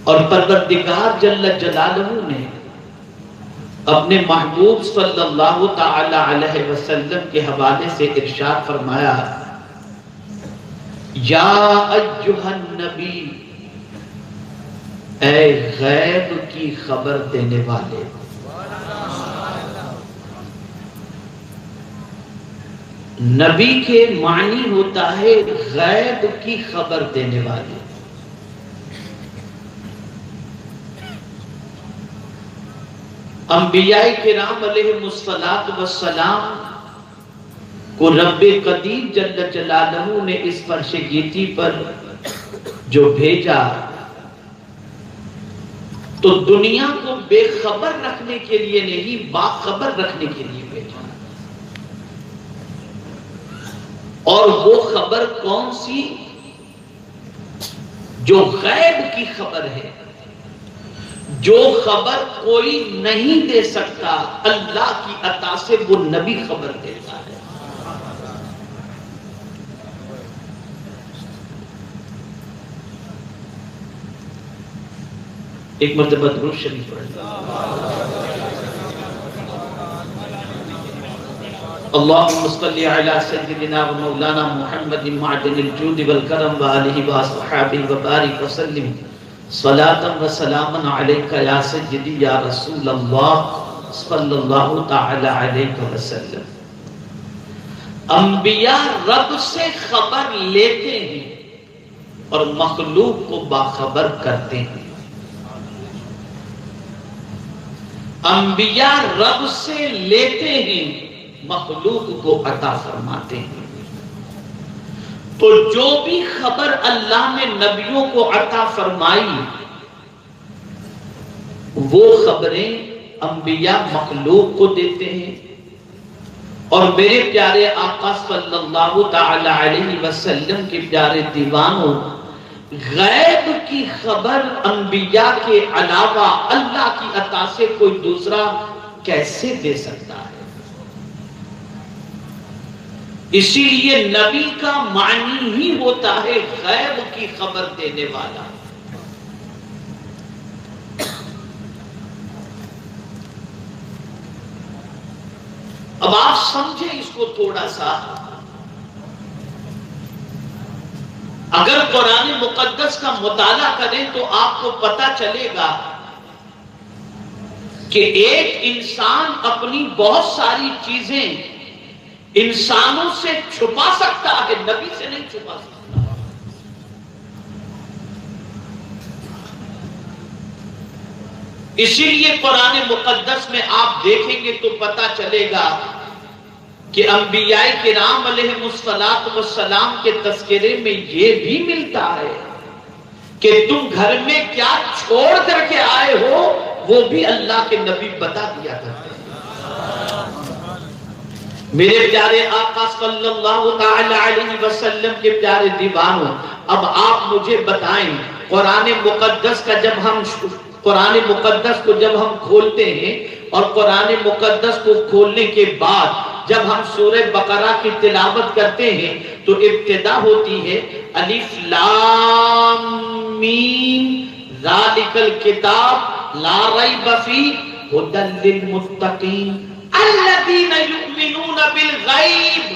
اور پروردگار جل جلالہ نے اپنے محبوب صلی اللہ تعالی علیہ وسلم کے حوالے سے ارشاد فرمایا، یا ایھا النبی، اے غیب کی خبر دینے والے، نبی کے معنی ہوتا ہے غیب کی خبر دینے والے۔ انبیاء کرام علیہ السلام کو رب قدیر جل جلالہ نے اس فرش گیتی پر جو بھیجا تو دنیا کو بے خبر رکھنے کے لیے نہیں، باخبر رکھنے کے لیے بھیجا۔ اور وہ خبر کون سی؟ جو غیب کی خبر ہے، جو خبر کوئی نہیں دے سکتا، اللہ کی عطا سے وہ نبی خبر دیتا ہے۔ ایک مرتبہ درود شریف پڑھیں۔ اللہم صلی علی سیدنا و مولانا محمد معدن الجود والکرم وآلہ وصحبہ وبارک وسلم صلاۃ و سلام علیک یا سیدی یا رسول اللہ صلی اللہ تعالی علیہ وسلم۔ انبیاء رب سے خبر لیتے ہیں اور مخلوق کو باخبر کرتے ہیں۔ انبیاء رب سے لیتے ہیں، مخلوق کو عطا فرماتے ہیں۔ تو جو بھی خبر اللہ نے نبیوں کو عطا فرمائی، وہ خبریں انبیاء مخلوق کو دیتے ہیں۔ اور میرے پیارے آقا صلی اللہ تعالی علیہ وسلم کے پیارے دیوانوں، غیب کی خبر انبیاء کے علاوہ اللہ کی عطا سے کوئی دوسرا کیسے دے سکتا ہے؟ اسی لیے نبی کا معنی ہی ہوتا ہے غیب کی خبر دینے والا۔ اب آپ سمجھیں اس کو تھوڑا سا۔ اگر قرآن مقدس کا مطالعہ کریں تو آپ کو پتہ چلے گا کہ ایک انسان اپنی بہت ساری چیزیں انسانوں سے چھپا سکتا ہے، نبی سے نہیں چھپا سکتا۔ اسی لیے قرآن مقدس میں آپ دیکھیں گے تو پتہ چلے گا کہ انبیاء کرام علیہ السلام کے تذکرے میں یہ بھی ملتا ہے کہ تم گھر میں کیا چھوڑ کر کے آئے ہو وہ بھی اللہ کے نبی بتا دیا کرتے ہیں۔ میرے پیارے آقا صلی اللہ تعالی علیہ وسلم کے پیارے دیوانوں، اب آپ مجھے بتائیں، قرآن مقدس کو جب ہم کھولتے ہیں اور قرآن مقدس کو کھولنے کے بعد جب ہم سورہ بقرہ کی تلاوت کرتے ہیں تو ابتدا ہوتی ہے الف لام میم ذالک الکتاب لا ریب فیہ ھدی للمتقین الذین یؤمنون بالغیب۔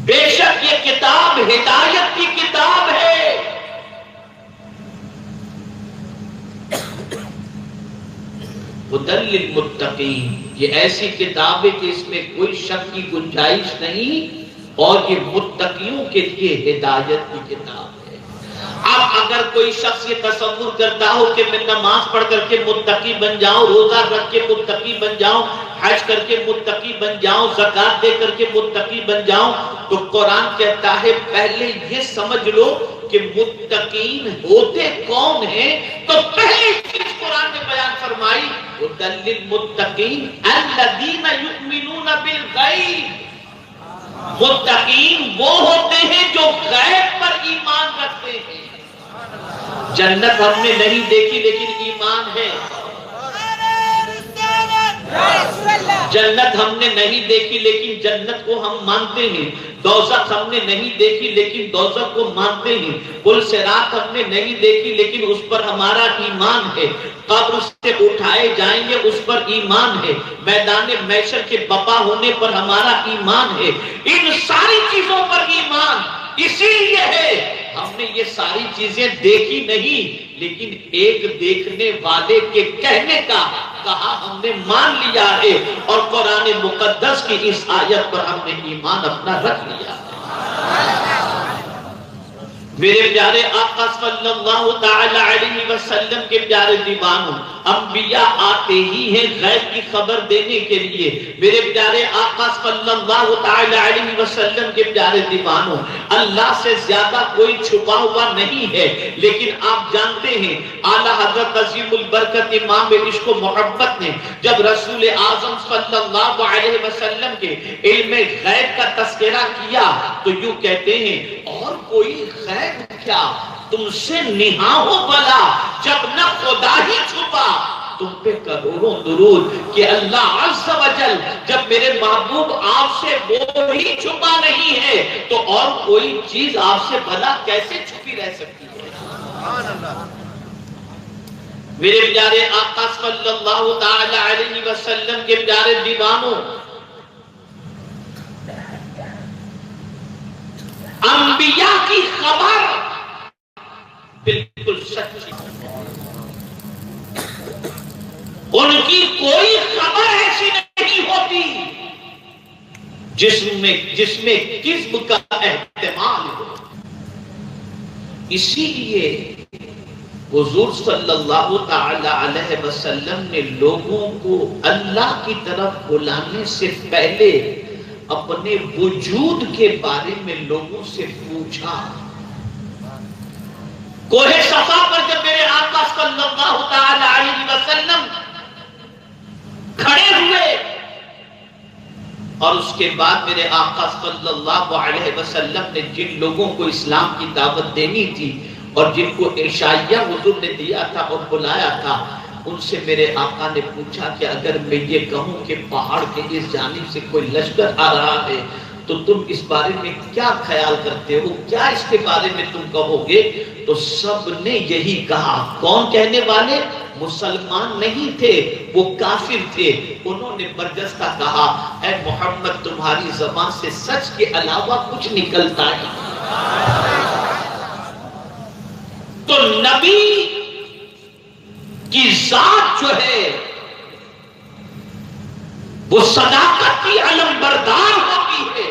بے شک یہ کتاب ہدایت کی کتاب ہے۔ ھدی للمتقین، یہ ایسی کتاب ہے کہ اس میں کوئی شک کی گنجائش نہیں، اور یہ متقیوں کے لیے ہدایت کی کتاب ہے۔ اب اگر کوئی شخص یہ تصور کرتا ہو کہ میں نماز پڑھ کر کے متقی بن جاؤں، روزہ رکھ کے متقی بن جاؤں، حج کر کے متقی بن جاؤں، زکوٰۃ دے کر کے متقی بن جاؤں، تو قرآن کہتا ہے پہلے یہ سمجھ لو کہ متقین ہوتے کون ہیں۔ تو پہلی چیز قرآن نے بیان فرمائی ھدی للمتقین الذین یؤمنون بالغیب۔ متقین وہ ہوتے ہیں جو غیب پر ایمان رکھتے ہیں۔ جنت ہم نے نہیں دیکھی لیکن ایمان ہے۔ جنت ہم نے نہیں دیکھی لیکن جنت کو ہم مانتے ہیں، دوزخ ہم نے نہیں دیکھی لیکن دوزخ کو مانتے ہیں، پل صراط ہم نے نہیں دیکھی لیکن اس پر ہمارا ایمان ہے، قبر سے اٹھائے جائیں گے اس پر ایمان ہے، میدان محشر کے بپا ہونے پر ہمارا ایمان ہے، ان ساری چیزوں پر ایمان اسی لیے ہے۔ ہم نے یہ ساری چیزیں دیکھی نہیں لیکن ایک دیکھنے والے کے کہنے کا کہا ہم نے مان لیا ہے، اور قرآن مقدس کی اس آیت پر ہم نے ایمان اپنا رکھ لیا ہے۔ میرے پیارے آقا صلی اللہ تعالی علیہ وسلم کے پیارے دیوانوں، انبیاء آتے ہی ہیں غیب کی خبر دینے کے لیے۔ میرے پیارے آقا صلی اللہ تعالی علیہ وسلم کے پیارے دیوانوں، اللہ سے زیادہ کوئی چھپا ہوا نہیں ہے، لیکن آپ جانتے ہیں اعلیٰ حضرت عظیم البرکت امام عشق و محبت نے جب رسول اعظم صلی اللہ علیہ وسلم کے علم غیب کا تذکرہ کیا تو یوں کہتے ہیں اور کوئی غیب کیا تم سے نہاں ہو بلا، جب نہ خدا ہی چھپا تم پہ کروڑوں درود کہ اللہ عز و جل جب میرے محبوب آپ سے وہ ہی چھپا نہیں ہے تو اور کوئی چیز آپ سے بھلا کیسے چھپی رہ سکتی ہے۔ میرے پیارے آقا صلی اللہ تعالی علیہ وسلم کے پیارے دیوانوں، انبیاء کی خبر بالکل سچی، ان کی کوئی خبر ایسی نہیں ہوتی جس میں کذب کا احتمال ہو۔ اسی لیے حضور صلی اللہ تعالی علیہ وسلم نے لوگوں کو اللہ کی طرف بلانے سے پہلے اپنے وجود کے بارے میں لوگوں سے پوچھا۔ کوہ صفا پر جب میرے آقا صلی اللہ تعالی علیہ وسلم کھڑے ہوئے اور اس کے بعد میرے آقا صلی اللہ علیہ وسلم نے جن لوگوں کو اسلام کی دعوت دینی تھی اور جن کو عشائیہ حضور نے دیا تھا اور بلایا تھا، ان سے میرے آقا نے پوچھا کہ اگر میں یہ کہوں کہ پہاڑ کے اس جانب سے کوئی لشکر آ رہا ہے تو تم اس بارے میں کیا خیال کرتے ہو، کیا اس کے بارے میں تم کہو گے؟ تو سب نے یہی کہا۔ کون کہنے والے؟ مسلمان نہیں تھے، وہ کافر تھے۔ انہوں نے برجستہ کہا اے محمد تمہاری زبان سے سچ کے علاوہ کچھ نکلتا ہے۔ تو نبی کی ذات جو ہے وہ صداقت کی علم بردار ہوتی ہے۔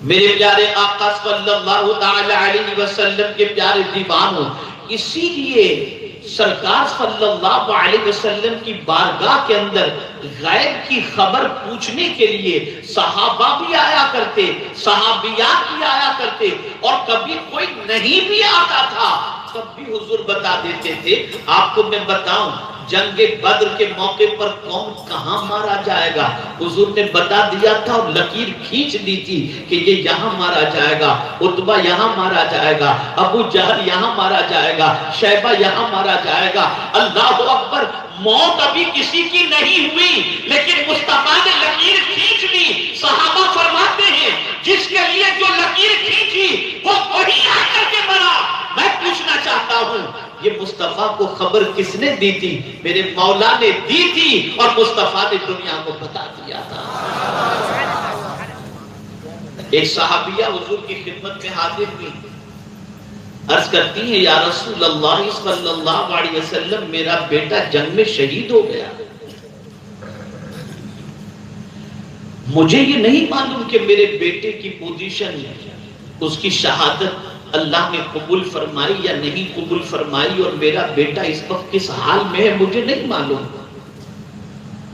میرے پیارے آقا صلی اللہ تعالی علیہ وسلم کے پیارے دیوانوں، اسی لیے سرکار صلی اللہ علیہ وسلم کی بارگاہ کے اندر غیب کی خبر پوچھنے کے لیے صحابہ بھی آیا کرتے، صحابیات بھی آیا کرتے، اور کبھی کوئی نہیں بھی آتا تھا تب بھی حضور بتا دیتے تھے۔ آپ کو میں بتاؤں جنگ بدر کے موقع پر کون کہاں مارا جائے گا، حضور نے بتا دیا تھا اور لکیر کھینچ دی تھی کہ یہ یہاں مارا جائے گا، عتبہ یہاں مارا جائے گا، ابو جہل یہاں مارا جائے گا، شیبہ یہاں مارا جائے گا۔ اللہ اکبر، موت ابھی کسی کی نہیں ہوئی لیکن مصطفیٰ نے لکیر کھینچ لی۔ صحابہ فرماتے ہیں جس کے لیے جو لکیر کھینچی وہ وہی آ کر کے مرا۔ میں پوچھنا چاہتا ہوں یہ مصطفیٰ کو خبر کس نے دی تھی؟ میرے مولا نے دی تھی اور مصطفیٰ نے دنیا کو بتا دیا تھا۔ ایک صحابیہ حضور کی خدمت میں حاضر ہوئی، عرض کرتی ہیں یا رسول اللہ صلی اللہ علیہ وسلم میرا بیٹا جنگ میں شہید ہو گیا، مجھے یہ نہیں معلوم کہ میرے بیٹے کی پوزیشن اس کی شہادت اللہ نے قبول فرمائی یا نہیں قبول فرمائی، اور میرا بیٹا اس وقت کس حال میں ہے مجھے نہیں معلوم۔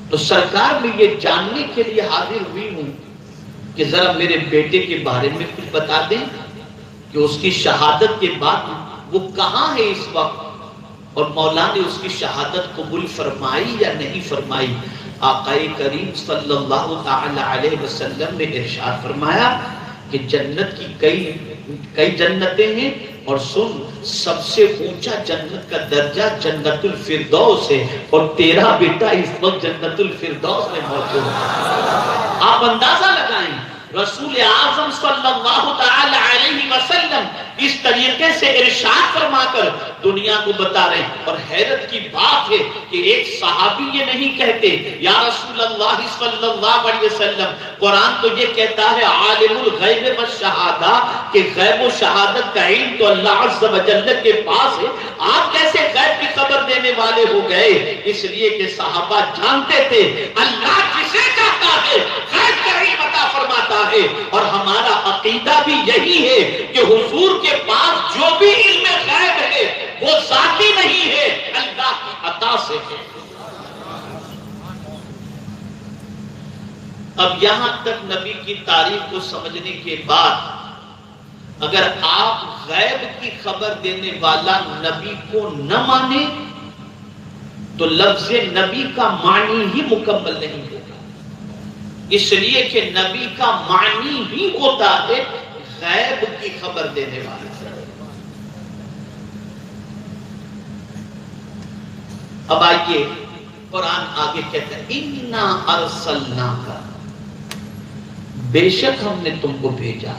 تو سرکار میں یہ جاننے کے لیے حاضر ہوئی ہوں کہ ذرا میرے بیٹے کے بارے میں کچھ بتا دیں کہ اس کی شہادت کے بعد وہ کہاں ہے اس وقت، اور مولا نے اس کی شہادت قبول فرمائی یا نہیں فرمائی۔ آقا کریم صلی اللہ تعالی علیہ وسلم نے ارشاد فرمایا کہ جنت کی کئی جنتیں ہیں، اور سن، سب سے اونچا جنت کا درجہ جنت الفردوس ہے، اور تیرا بیٹا اس وقت جنت الفردوس میں موجود ہے۔ آپ اندازہ لگائیں، رسول اعظم صلی اللہ تعالی علیہ وسلم اس طریقے سے ارشاد فرما کر دنیا کو بتا رہے ہیں۔ اور حیرت کی بات ہے کہ ایک صحابی یہ نہیں کہتے یا رسول اللہ صلی اللہ علیہ وسلم، قرآن تو یہ کہتا ہے عالم الغیب والشہادہ، کہ غیب و شہادت کا علم تو اللہ عز و جل کے پاس ہے، آپ کیسے غیب کی خبر دینے والے ہو گئے؟ اس لیے کہ صحابہ جانتے تھے اللہ جسے چاہتا ہے غیب کا علم عطا فرماتا ہے، اور ہمارا عقیدہ بھی یہی ہے کہ حضور کے پاس جو بھی علم غیب ہے وہ ذاتی نہیں ہے، اللہ کی عطا سے ہے۔ اب یہاں تک نبی کی تعریف کو سمجھنے کے بعد اگر آپ غیب کی خبر دینے والا نبی کو نہ مانے تو لفظ نبی کا معنی ہی مکمل نہیں ہوگا، اس لیے کہ نبی کا معنی ہی ہوتا ہے غیب کی خبر دینے والا۔ اب آئیے قرآن آگے کہتا ہے اِنَّا أَرْسَلْنَاكَ، بے شک ہم نے تم کو بھیجا۔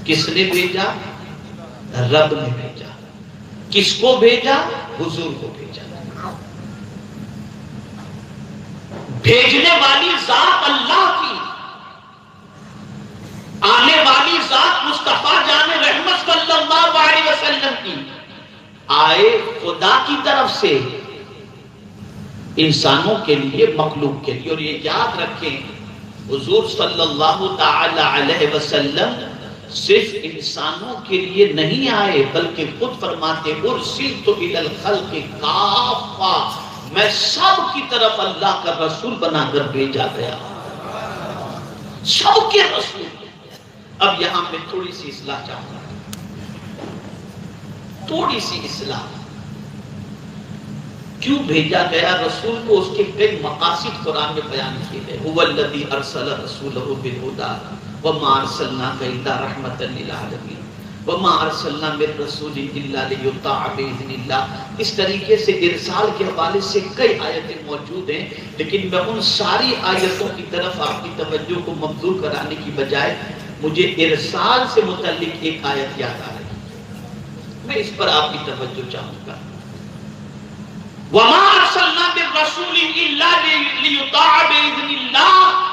کس نے بھیجا؟ رب نے بھیجا۔ کس کو بھیجا؟ حضور کو بھیجا۔ بھیجنے والی ذات اللہ کی، آنے والی ذات مصطفیٰ جان رحمت صلی اللہ علیہ وسلم کی، آئے خدا کی طرف سے انسانوں کے لیے، مخلوق کے لیے۔ اور یہ یاد رکھیں حضور صلی اللہ تعالی علیہ وسلم صرف انسانوں کے لیے نہیں آئے، بلکہ خود فرماتے ارسلت الی الخلق کافہ، میں سب کی طرف اللہ کا رسول بنا کر بھیجا گیا، سب کے رسول۔ اب یہاں میں تھوڑی سی اصلاح چاہوں گا، تھوڑی سی اصلاح۔ کیوں بھیجا گیا رسول کو؟ اس کے کئی مقاصد قرآن میں بیان کیے گئے۔ هو الذی ارسل رسولہ بالہدی وما ارسلناک الا رحمۃ للعالمین وما ارسلنا من رسول الا لیطاع باذن اللہ۔ اس طریقے سے ارسال کے حوالے سے کئی آیتیں موجود ہیں، لیکن میں ان ساری آیتوں کی طرف آپ کی توجہ کو مبذول کرانے کی بجائے مجھے ارسال سے متعلق ایک آیت یاد آ رہی ہے، میں اس پر آپ کی توجہ چاہوں گا۔ وَمَا أَرْسَلْنَا بِالرَّسُولِ إِلَّا لِيُطَاعَ بِإِذْنِ اللَّهِ،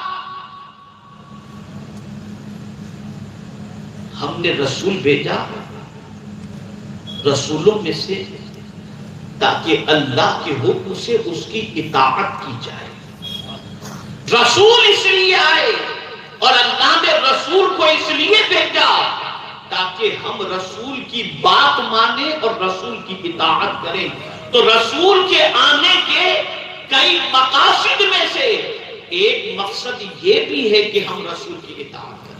ہم نے رسول بھیجا رسولوں میں سے تاکہ اللہ کے حکم سے اس کی اطاعت کی جائے۔ رسول اس لیے آئے اور اللہ نے رسول کو اس لیے بھیجا تاکہ ہم رسول کی بات مانیں اور رسول کی اطاعت کریں۔ تو رسول کے آنے کے کئی مقاصد میں سے ایک مقصد یہ بھی ہے کہ ہم رسول کی اطاعت کریں۔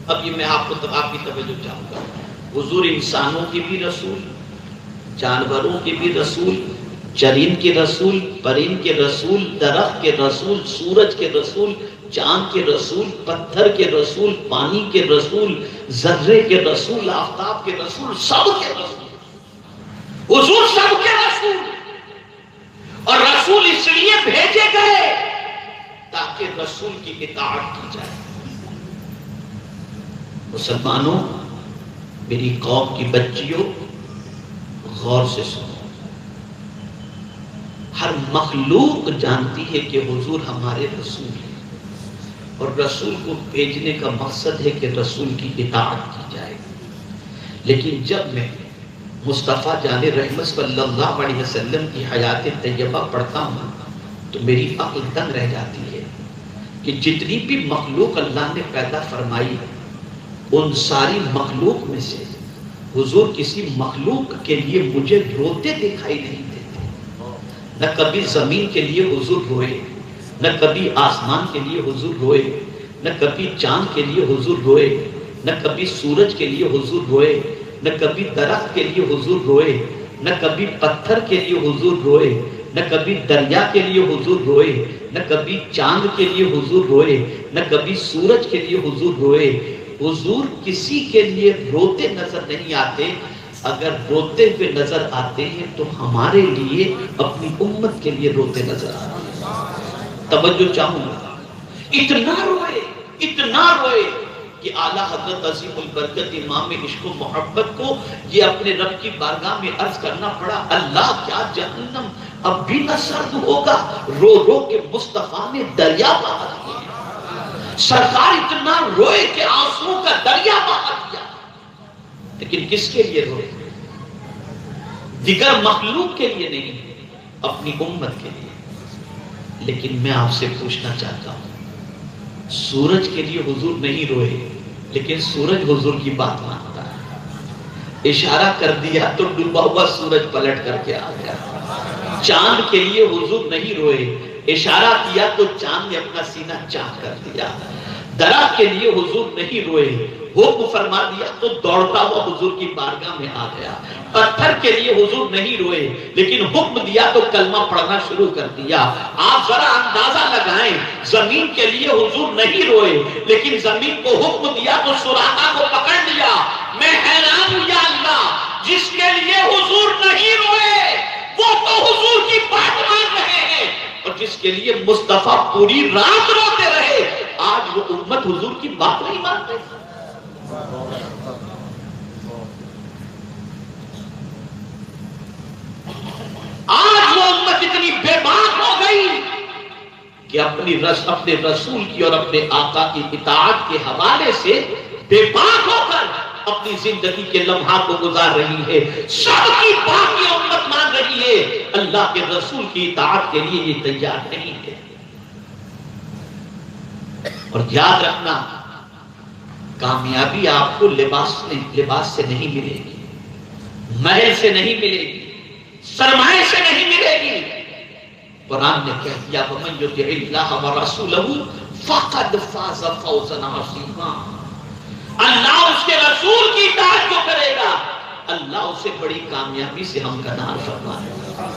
اب یہ میں آپ کی توجہ چاہوں گا، حضور انسانوں کے بھی رسول، جانوروں کے بھی رسول، چرند کے رسول، پرند کے رسول، درخت کے رسول، سورج کے رسول، چاند کے رسول، پتھر کے رسول، پانی کے رسول، ذرے کے رسول، آفتاب کے رسول، سب کے رسول، حضور سب کے رسول۔ اور رسول اس لیے بھیجے گئے تاکہ رسول کی اطاعت کی جائے۔ مسلمانوں، میری قوم کی بچیوں، غور سے سنو، ہر مخلوق جانتی ہے کہ حضور ہمارے رسول ہیں، اور رسول کو بھیجنے کا مقصد ہے کہ رسول کی اطاعت کی جائے۔ لیکن جب میں مصطفیٰ جان رحمت صلی اللہ علیہ وسلم کی حیات طیبہ پڑھتا ہوں تو میری عقل دنگ رہ جاتی ہے کہ جتنی بھی مخلوق اللہ نے پیدا فرمائی، ان ساری مخلوق میں سے حضور کسی مخلوق کے لیے مجھے روتے دکھائی نہیں دیتے۔ نہ کبھی زمین کے لیے حضور روئے، نہ کبھی آسمان کے لیے حضور روئے، نہ کبھی چاند کے لیے حضور روئے، نہ کبھی سورج کے لیے حضور روئے، نہ کبھی درخت کے لیے حضور روئے، نہ کبھی پتھر کے لیے حضور روئے، نہ کبھی دریا کے لیے حضور روئے، نہ کبھی چاند کے لیے حضور روئے، نہ کبھی سورج کے لیے حضور روئے۔ حضور کسی کے لیے روتے نظر نہیں آتے، اگر روتے ہوئے نظر آتے ہیں تو ہمارے لیے، اپنی امت کے لیے روتے نظر آتے ہیں۔ توجہ چاہوں گا، اتنا روئے کہ اعلیٰ حضرت عظیم البرکت امام عشق و محبت کو یہ اپنے رب کی بارگاہ میں عرض کرنا پڑا، اللہ کیا جہنم اب بھی نہ سرد ہوگا؟ رو رو کے مصطفیٰ نے دریا بہا دیا۔ سرکار اتنا روئے کہ آنسوں کا دریا بہا دیا، لیکن کس کے لیے روئے؟ دیگر مخلوق کے لیے نہیں، اپنی امت کے لیے۔ لیکن میں آپ سے پوچھنا چاہتا ہوں، سورج کے لیے حضور نہیں روئے، لیکن سورج حضور کی بات مانتا ہے۔ اشارہ کر دیا تو ڈوبا ہوا سورج پلٹ کر کے آ گیا۔ چاند کے لیے حضور نہیں روئے، اشارہ کیا تو چاند نے اپنا سینہ چاک کر دیا۔ درخت کے لیے حضور نہیں روئے، حکم فرما دیا تو دوڑتا ہوا حضور کی بارگاہ میں آ گیا۔ پتھر کے لیے حضور نہیں روئے، لیکن حکم دیا تو کلمہ پڑھنا شروع کر دیا۔ آپ ذرا اندازہ لگائیں، زمین کے لیے حضور نہیں روئے، لیکن زمین کو حکم دیا تو سراہا کو پکڑ لیا۔ میں حیران ہوں یا اللہ، جس کے لیے حضور نہیں روئے وہ تو حضور کی بات مان رہے ہیں، اور جس کے لیے مصطفیٰ پوری رات روتے رہے، آج وہ امت حضور کی بات نہیں مانتے۔ آج وہ امت اتنی بے باک ہو گئی کہ اپنے رسول کی اور اپنے آقا کی اطاعت کے حوالے سے بے باک ہو کر اپنی زندگی کے لمحات کو گزار رہی ہے۔ سب کی بات یہ امت مان رہی ہے، اللہ کے رسول کی اطاعت کے لیے یہ تیار نہیں ہے۔ اور یاد رکھنا، کامیابی آپ کو لباس سے نہیں ملے گی، محل سے نہیں ملے گی، سرمائے سے نہیں ملے گی۔ قرآن نے کہہ دیا وَمَن يُطِعِ اللَّهَ وَرَسُولَهُ فَقَدْ فَازَ فَوْزًا عَظِيمًا۔ اللہ اس کے رسول کی اطاعت جو کرے گا، اللہ اسے بڑی کامیابی سے ہمکنار فرمائے گا۔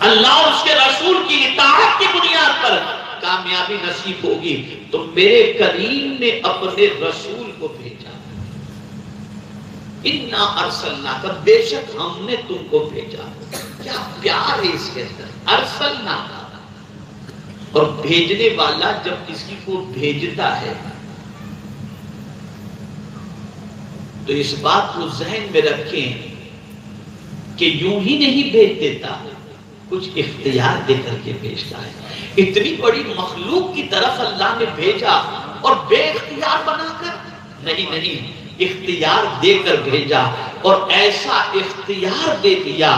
اللہ اس کے رسول کی اطاعت کی بنیاد پر کامیابی نصیب ہوگی۔ تو میرے کریم نے اپنے رسول کو بھیجا، اِنَّا أَرْسَلْنَاكَ، بے شک ہم نے تم کو بھیجا۔ کیا پیار ہے اس کے اندر، ارسلنا۔ اور بھیجنے والا جب کسی کو بھیجتا ہے تو اس بات کو ذہن میں رکھیں کہ یوں ہی نہیں بھیج دیتا، کچھ اختیار دے کر کے بھیجتا ہے۔ اتنی بڑی مخلوق کی طرف اللہ نے بھیجا اور بے اختیار بنا کر نہیں، اختیار دے کر بھیجا، اور ایسا اختیار دے دیا،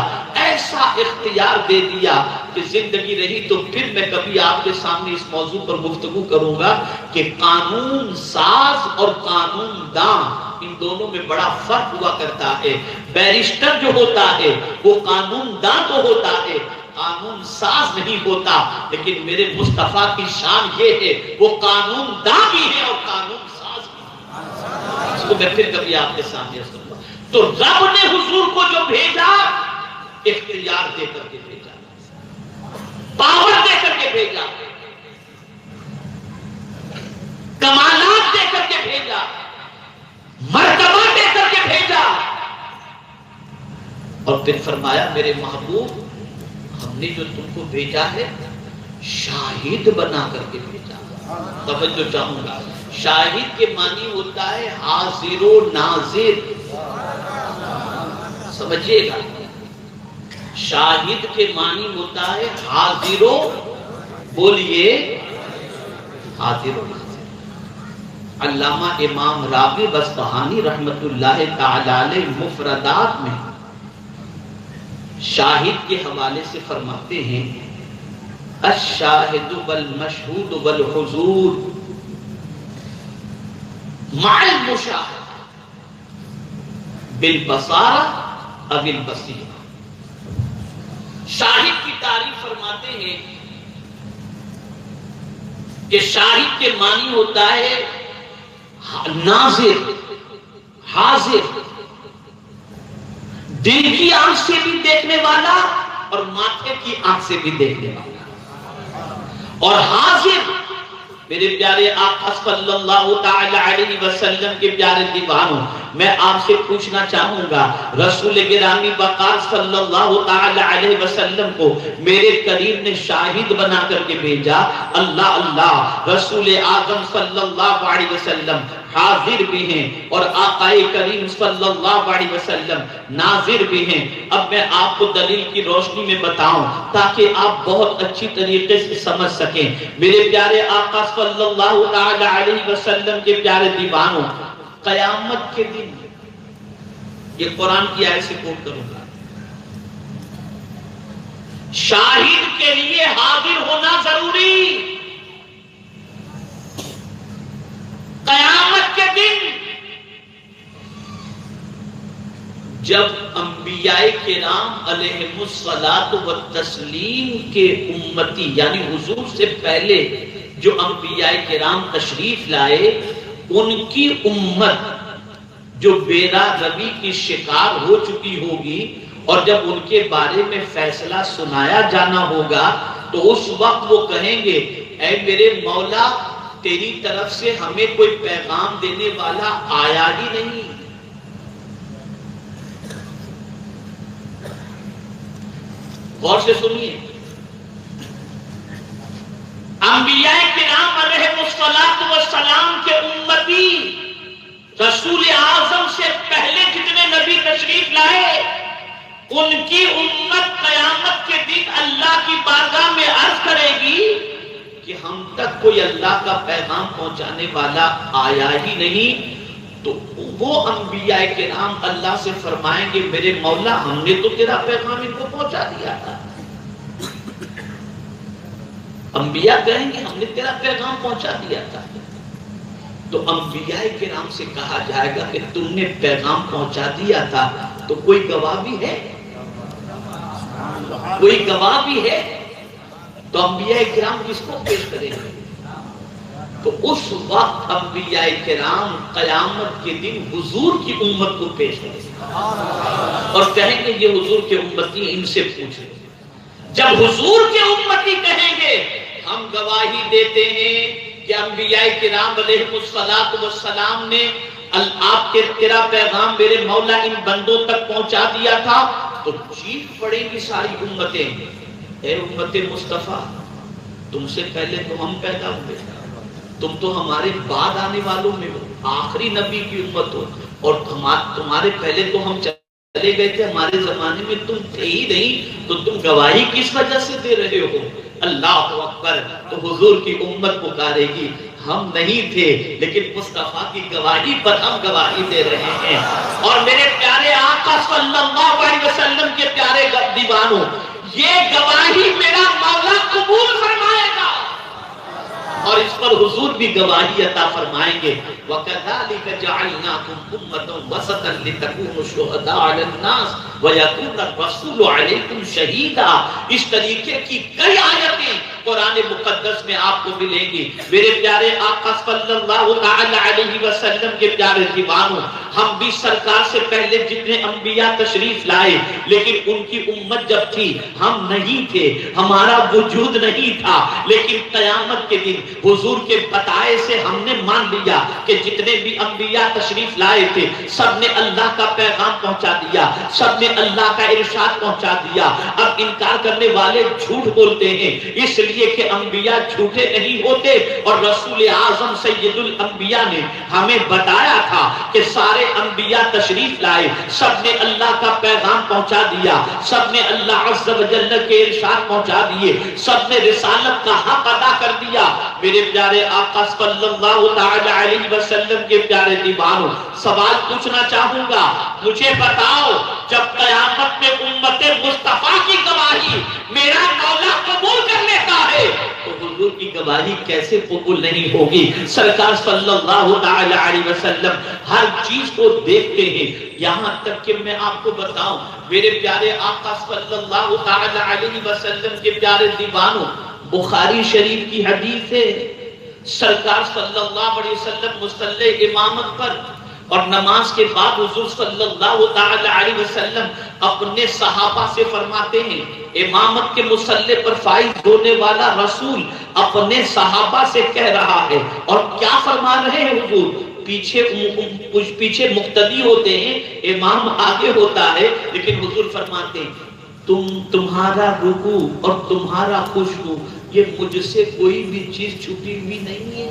ایسا اختیار دے دیا کہ زندگی رہی تو پھر میں کبھی آپ کے سامنے اس موضوع پر گفتگو کروں گا کہ قانون ساز اور قانون داں، ان دونوں میں بڑا فرق ہوا کرتا ہے۔ بیرسٹر جو ہوتا ہے وہ قانون داں تو ہوتا ہے، قانون ساز نہیں ہوتا، لیکن میرے مصطفیٰ کی شان یہ ہے وہ قانون داں بھی ہے اور قانون ساز بھی ہے۔ اس کو میں پھر کبھی آپ کے سامنے سنوں گا۔ تو رب نے حضور کو جو بھیجا، اختیار دے کر کے بھیجا، پاور دے کر کے بھیجا، کمالات دے کر کے بھیجا، مرتبہ دے کر کے بھیجا، اور پھر فرمایا میرے محبوب ہم نے جو تم کو بھیجا ہے شاہد بنا کر کے بھیجا۔ توجہ چاہوں گا، شاہد کے معنی ہوتا ہے حاضر و ناظر، سمجھیے گا، شاہد کے معنی ہوتا ہے حاضر و، بولیے، حاضر و ناظر۔ علامہ امام راغب اصفہانی رحمت اللہ تعالی علیہ مفردات میں شاہد کے حوالے سے فرماتے ہیں الشاہد والمشہود والحضور مع المشاہد بالبصارہ او البصیرہ۔ شاہد کی تعریف فرماتے ہیں کہ شاہد کے معنی ہوتا ہے ناظر، حاضر، دل کی آنکھ سے بھی دیکھنے والا اور ماتھے کی آنکھ سے بھی دیکھنے والا، اور حاضر میرے پیارے آقا صلی اللہ تعالی علیہ وسلم کے پیارے دیوانوں، میں آپ سے پوچھنا چاہوں گا، رسول گرامی وقار صلی اللہ تعالی علیہ وسلم کو میرے کریم نے شاہد بنا کر کے بھیجا، اللہ اللہ، رسول اعظم صلی اللہ علیہ وسلم حاضر بھی ہیں اور آقا کریم صلی اللہ علیہ وسلم ناظر بھی ہیں۔ اب میں آپ کو دلیل کی روشنی میں بتاؤں تاکہ آپ بہت اچھی طریقے سے سمجھ سکیں۔ میرے پیارے آقا صلی اللہ تعالی علیہ وسلم کے پیارے دیوانوں، قیامت کے دن، یہ قرآن کی آیت سے کوٹ کروں گا، شاہد کے لیے حاضر ہونا ضروری۔ قیامت کے دن جب انبیاء کرام علیہم الصلاۃ والتسلیم کے امتی یعنی حضور سے پہلے جو انبیاء کرام تشریف لائے، ان کی امت جو بیرا روی کی شکار ہو چکی ہوگی، اور جب ان کے بارے میں فیصلہ سنایا جانا ہوگا تو اس وقت وہ کہیں گے، اے میرے مولا، تیری طرف سے ہمیں کوئی پیغام دینے والا آیا ہی نہیں۔ غور سے سنیے، انبیاء کرام علیہ السلام کے امتی، رسول اعظم سے پہلے جتنے نبی تشریف لائے، ان کی امت قیامت کے دن اللہ کی بارگاہ میں عرض کرے گی کہ ہم تک کوئی اللہ کا پیغام پہنچانے والا آیا ہی نہیں۔ تو وہ انبیاء کرام اللہ سے فرمائیں گے، میرے مولا، ہم نے تو تیرا پیغام ان کو پہنچا دیا تھا۔ انبیاء کہیں گے، ہم نے تیرا پیغام پہنچا دیا تھا۔ تو انبیاء کرام سے کہا جائے گا کہ تم نے پیغام پہنچا دیا تھا تو کوئی گواہ بھی ہے؟ کوئی گواہ بھی ہے؟ تو انبیاء کرام کس کو پیش کریں گے؟ تو اس وقت انبیاء کرام قیامت کے دن حضور کی امت کو پیش کریں گے اور کہیں گے، یہ حضور کے امتی، ان سے پوچھیں۔ جب حضور کے امتی کہیں گے، ہم گواہی دیتے ہیں کہ انبیاء کرام علیہ السلام نے آپ کے تیرا پیغام میرے مولا ان بندوں تک پہنچا دیا تھا، تو چیخ پڑیں گی ساری امتیں، اے امت مصطفیٰ، تم سے پہلے تو ہم پیدا ہوئے، تم تو ہمارے بعد آنے والوں میں ہو، آخری نبی کی امت ہو، اور تمہارے پہلے تو ہم چلے گئے تھے، ہمارے زمانے میں تم تھے ہی نہیں، تو تم گواہی کس وجہ سے دے رہے ہو؟ اللہ اکبر۔ تو حضور کی امت پکارے گی، ہم نہیں تھے لیکن مصطفیٰ کی گواہی پر ہم گواہی دے رہے ہیں۔ اور میرے پیارے آقا صلی اللہ علیہ وسلم کے پیارے دیوانوں، یہ گواہی میرا مولا قبول فرمائے گا اور اس پر حضور بھی گواہی عطا فرمائیں گے۔ وَكَذَلِكَ جَعَلْنَاكُمْ أُمَّةً وَسَطًا لِتَكُونُوا شُهَدَاءَ عَلَى النَّاسِ وَيَكُونَ الرَّسُولُ عَلَيْكُمْ شَهِيدًا۔ اس طریقے کی کئی آیتیں قرآن مقدس میں آپ کو ملیں گی۔ میرے پیارے آقا صلی اللہ تعالی علیہ وسلم کے پیارے دیوانوں، ہم بھی سرکار سے پہلے جتنے انبیاء تشریف لائے، لیکن ان کی امت جب تھی ہم نہیں تھے، ہمارا وجود نہیں تھا، لیکن قیامت کے دن حضور کے بتائے سے ہم نے مان لیا کہ جتنے بھی انبیاء تشریف لائے تھے سب نے اللہ کا پیغام پہنچا دیا، سب نے اللہ کا ارشاد پہنچا دیا۔ اب انکار کرنے والے جھوٹ بولتے ہیں، اس لیے کہ انبیاء جھوٹے نہیں ہوتے، اور رسول اعظم سید الانبیاء نے ہمیں بتایا تھا کہ سارے انبیاء تشریف لائے، سب نے اللہ کا پیغام پہنچا دیا، سب نے اللہ عز و جل کے ارشاد پہنچا دیے، سب نے رسالت کا حق ادا کر دیا۔ میرے پیارے آقا صلی اللہ تعالی علیہ وسلم کے پیارے دیوانوں، سوال پوچھنا چاہوں گا، مجھے بتاؤ، جب قیامت میں امت مصطفیٰ کی گواہی میرا مولا قبول کر لیتا ہے تو حضور کی گواہی کیسے قبول نہیں ہوگی؟ سرکار صلی اللہ تعالی علیہ وسلم ہر چیز کو دیکھتے ہیں، یہاں تک کہ میں آپ کو بتاؤں، میرے پیارے آقا صلی اللہ تعالی علیہ وسلم کے پیارے دیوانوں، بخاری شریف کی حدیث ہے، سرکار صلی اللہ علیہ وسلم مصلی امامت پر اور نماز کے بعد حضور صلی اللہ تعالی علیہ وسلم اپنے صحابہ سے فرماتے ہیں، امامت کے مصلی پر فائز ہونے والا رسول اپنے صحابہ سے کہہ رہا ہے، اور کیا فرما رہے ہیں حضور؟ پیچھے مقتدی ہوتے ہیں، امام آگے ہوتا ہے، لیکن حضور فرماتے ہیں تمہارا رکوع اور تمہارا خشوع یہ مجھ سے کوئی بھی چیز چھپی ہوئی نہیں ہے۔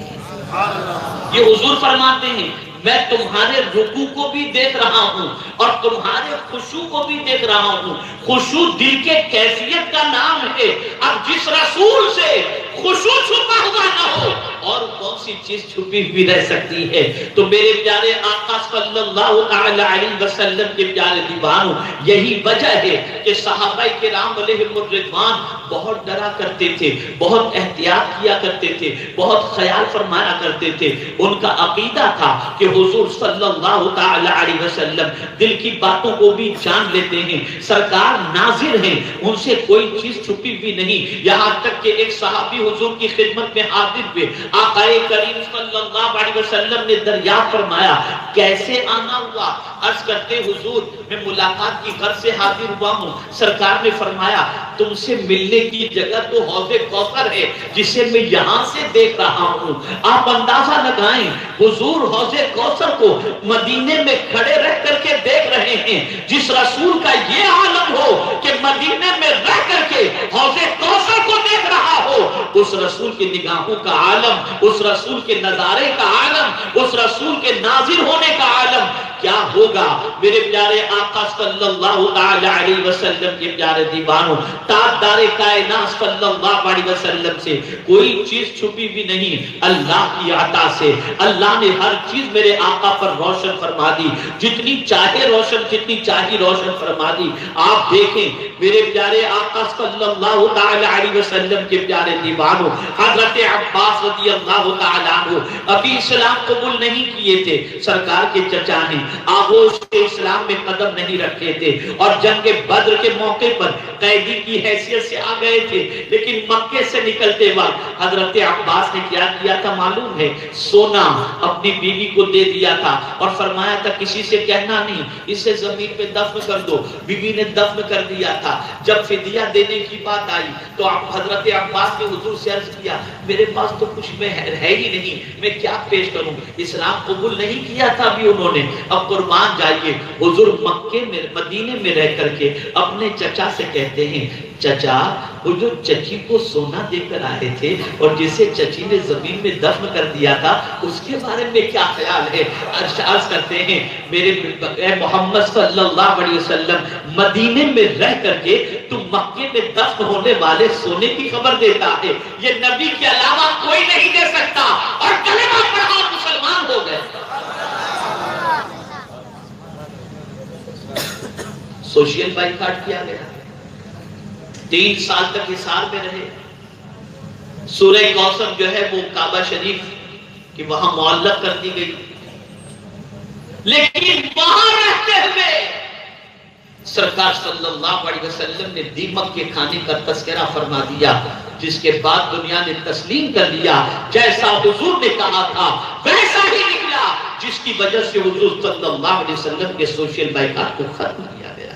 یہ حضور فرماتے ہیں میں تمہارے رکوع کو بھی دیکھ رہا ہوں اور تمہارے خشوع کو بھی دیکھ رہا ہوں۔ خشوع دل کے کیفیت کا نام ہے۔ اب جس رسول سے خشوع چھپا ہوا نہ ہو اور کون سی چیز چھپی ہوئی رہ سکتی ہے؟ تو میرے پیارے آقا صلی اللہ علیہ وسلم کے پیارے دیوانوں، یہی وجہ ہے کہ صحابہ کرام علیہم الرضوان بہت ڈرا کرتے تھے، بہت احتیاط کیا کرتے تھے، بہت خیال فرمایا کرتے تھے۔ ان کا عقیدہ تھا کہ حضور صلی اللہ تعالی علیہ وسلم دل کی باتوں کو بھی جان لیتے ہیں، سرکار ناظر ہیں، ان سے کوئی چیز چھپی بھی نہیں۔ یہاں تک کہ ایک صحابی حضور کی خدمت میں حاضر ہوئے، آقا کریم صلی اللہ علیہ وسلم نے دریافت فرمایا کیسے آنا ہوا؟ عرض کرتے حضور میں ملاقات کی غرض سے حاضر ہوا ہوں۔ سرکار نے فرمایا تم سے ملنے کی جگہ تو حوض کوثر ہے جسے میں یہاں سے دیکھ رہا ہوں۔ آپ اندازہ لگائیں حضور حوض کوثر کو مدینے میں کھڑے رہ کر کے دیکھ رہے ہیں۔ جس رسول کا یہ عالم ہو کہ مدینے میں رہ کر کے حوض کوثر کو دیکھ رہا ہو، اس رسول کی نگاہوں کا عالم، اس رسول کے نظارے کا عالم، اس رسول کے ناظر ہونے کا عالم کیا ہوگا؟ میرے پیارے آقا صلی اللہ تعالی علیہ وسلم کے پیارے دیوانوں، تاجدار کائنات صلی اللہ علیہ وسلم سے کوئی چیز چھپی بھی نہیں۔ اللہ کی عطا سے اللہ نے ہر چیز میرے آقا پر روشن فرما دی، جتنی چاہے روشن، جتنی چاہی روشن فرما دی۔ آپ دیکھیں میرے پیارے آقا صلی اللہ تعالی علیہ وسلم کے پیارے دیوانوں، حضرت عباس رضی اللہ تعالی عنہ ابھی اسلام قبول نہیں کیے تھے، سرکار کے چچا ہیں، آغوش کے اسلام میں قدم نہیں رکھے تھے، اور جنگ بدر کے موقع پر قیدی کی حیثیت سے آ گئے تھے، لیکن مکے سے نکلتے وقت حضرت عباس نے کیا کیا تھا معلوم ہے؟ سونا اپنی بیوی کو دے دیا تھا اور فرمایا تھا کسی سے کہنا نہیں، اسے زمین پہ دفن کر دو۔ بیوی نے دفن کر دیا تھا۔ جب فدیہ دینے کی بات آئی تو حضرت عباس نے حضور سے عرض کیا میرے پاس تو کچھ میں ہے ہی نہیں، میں کیا پیش کروں؟ اسلام قبول نہیں کیا تھا ابھی انہوں نے، اب قربان جائیے۔ حضور مکے میں مدینے میں رہ کر کے اپنے چچا سے کہتے ہیں چچا وہ جو چچی کو سونا دے کر آئے تھے اور جسے چچی نے زمین میں دفن کر دیا تھا اس کے بارے میں کیا خیال ہے؟ عرض کرتے ہیں میرے محمد صلی اللہ علیہ وسلم مدینے میں رہ کر کے تو مکے میں دفن ہونے والے سونے کی خبر دیتا ہے، یہ نبی کے علاوہ کوئی نہیں دے سکتا، اور کلمہ پڑھا اور مسلمان ہو گئے۔ سوشل بائیکاٹ کیا گیا، 3 سال تک حصار میں رہے۔ سورہ کوثر جو ہے وہ کعبہ شریف کی وہاں معلق کر دی گئی، لیکن وہاں رہتے ہوئے سرکار صلی اللہ علیہ وسلم نے دیمک کے کھانے کا تذکرہ فرما دیا، جس کے بعد دنیا نے تسلیم کر لیا جیسا حضور نے کہا تھا ویسا ہی نکلا، جس کی وجہ سے حضور صلی اللہ علیہ وسلم کے سوشل بائیکاٹ کو ختم کیا گیا۔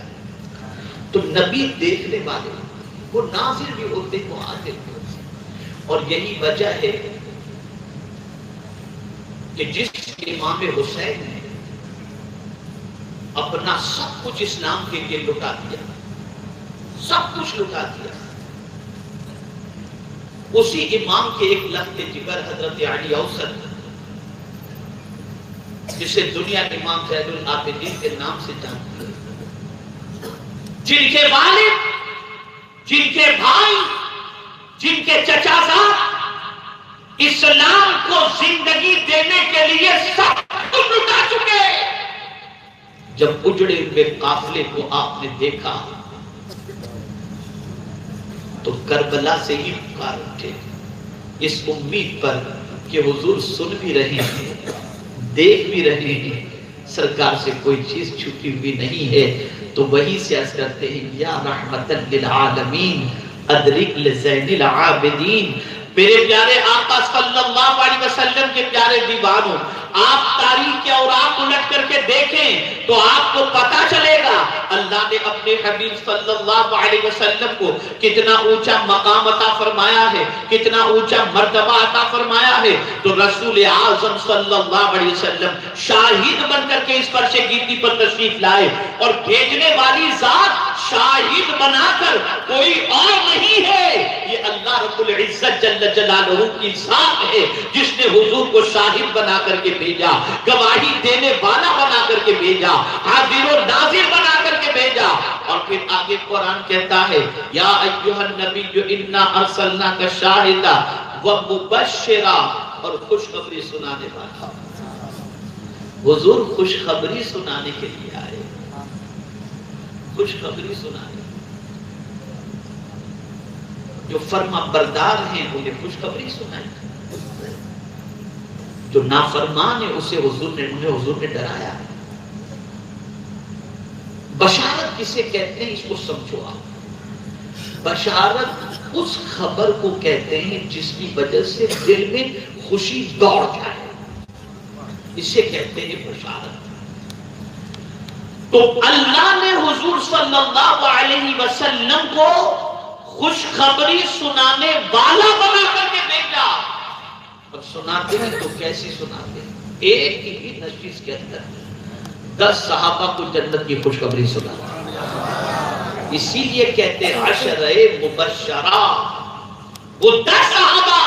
تو نبی دیکھنے والے وہ ناظر بھی ہوتے ہیں، وہ عادل بھی ہوتے ہیں، اور یہی وجہ ہے کہ جس امام حسین نے اپنا سب کچھ اسلام کے لیے لٹا دیا، سب کچھ لٹا دیا، اسی امام کے ایک لخت جگر حضرت علی اوسط، جسے دنیا امام زین العابدین کے نام سے جانتی ہے، جن کے والد، جن کے بھائی، جن کے چچا زاد اسلام کو زندگی دینے کے لیے سب کچھ لٹا چکے، جب اجڑے ہوئے قافلے کو آپ نے دیکھا تو کربلا سے ہی پکار اٹھے، اس امید پر کہ حضور سن بھی رہے ہیں، دیکھ بھی رہے ہیں، سرکار سے کوئی چیز چھپی ہوئی نہیں ہے۔ تو وہی سے عرض کرتے ہیں یا رحمت للعالمین ادرک لزین العابدین۔ میرے پیارے آقا صلی اللہ علیہ وسلم کے پیارے دیوانوں، آپ تاریخ کے اوراق الٹ کر کے دیکھیں تو آپ کو پتا چلے گا اللہ نے اپنے حبیب صلی اللہ علیہ وسلم کو کتنا اونچا مقام عطا فرمایا ہے، کتنا اونچا مرتبہ عطا فرمایا ہے۔ تو رسول اعظم صلی اللہ علیہ وسلم شاہد بن کر کے اس فرش گیتی پر تشریف لائے، اور بھیجنے والی ذات شاہد بنا کر کوئی اور نہیں ہے، یہ اللہ رب العزت جل جلالہ کی ذات ہے جس نے حضور کو شاہد بنا کر کے بھیجا، گواہی دینے والا بنا کر کے بھیجا، حاضر و ناظر بنا کر کے بھیجا۔ اور پھر آگے قرآن کہتا ہے یا ایھا النبی انا ارسلناک شاہدا ومبشرا، اور خوشخبری سنانے والا۔ حضور خوشخبری سنانے کے لیے آئے، خوشخبری سنانے۔ جو فرما بردار ہیں انہیں خوشخبری سنائی، جو نافرمان ہے انہیں حضور نے ڈرایا۔ بشارت کسے کہتے ہیں اس کو سمجھو آپ۔ بشارت اس خبر کو کہتے ہیں جس کی وجہ سے دل میں خوشی دوڑ جائے، اسے کہتے ہیں بشارت۔ تو اللہ نے حضور صلی اللہ علیہ وسلم کو خوشخبری سنانے والا بنا کر کے بھیجا۔ اور سناتے ہیں تو کیسی سناتے ہیں؟ ایک ہی نشست کے اندر 10 صحابہ کو جنت کی خوشخبری سناتے، اسی لیے کہتے ہیں عشرہ مبشرہ۔ وہ 10 صحابہ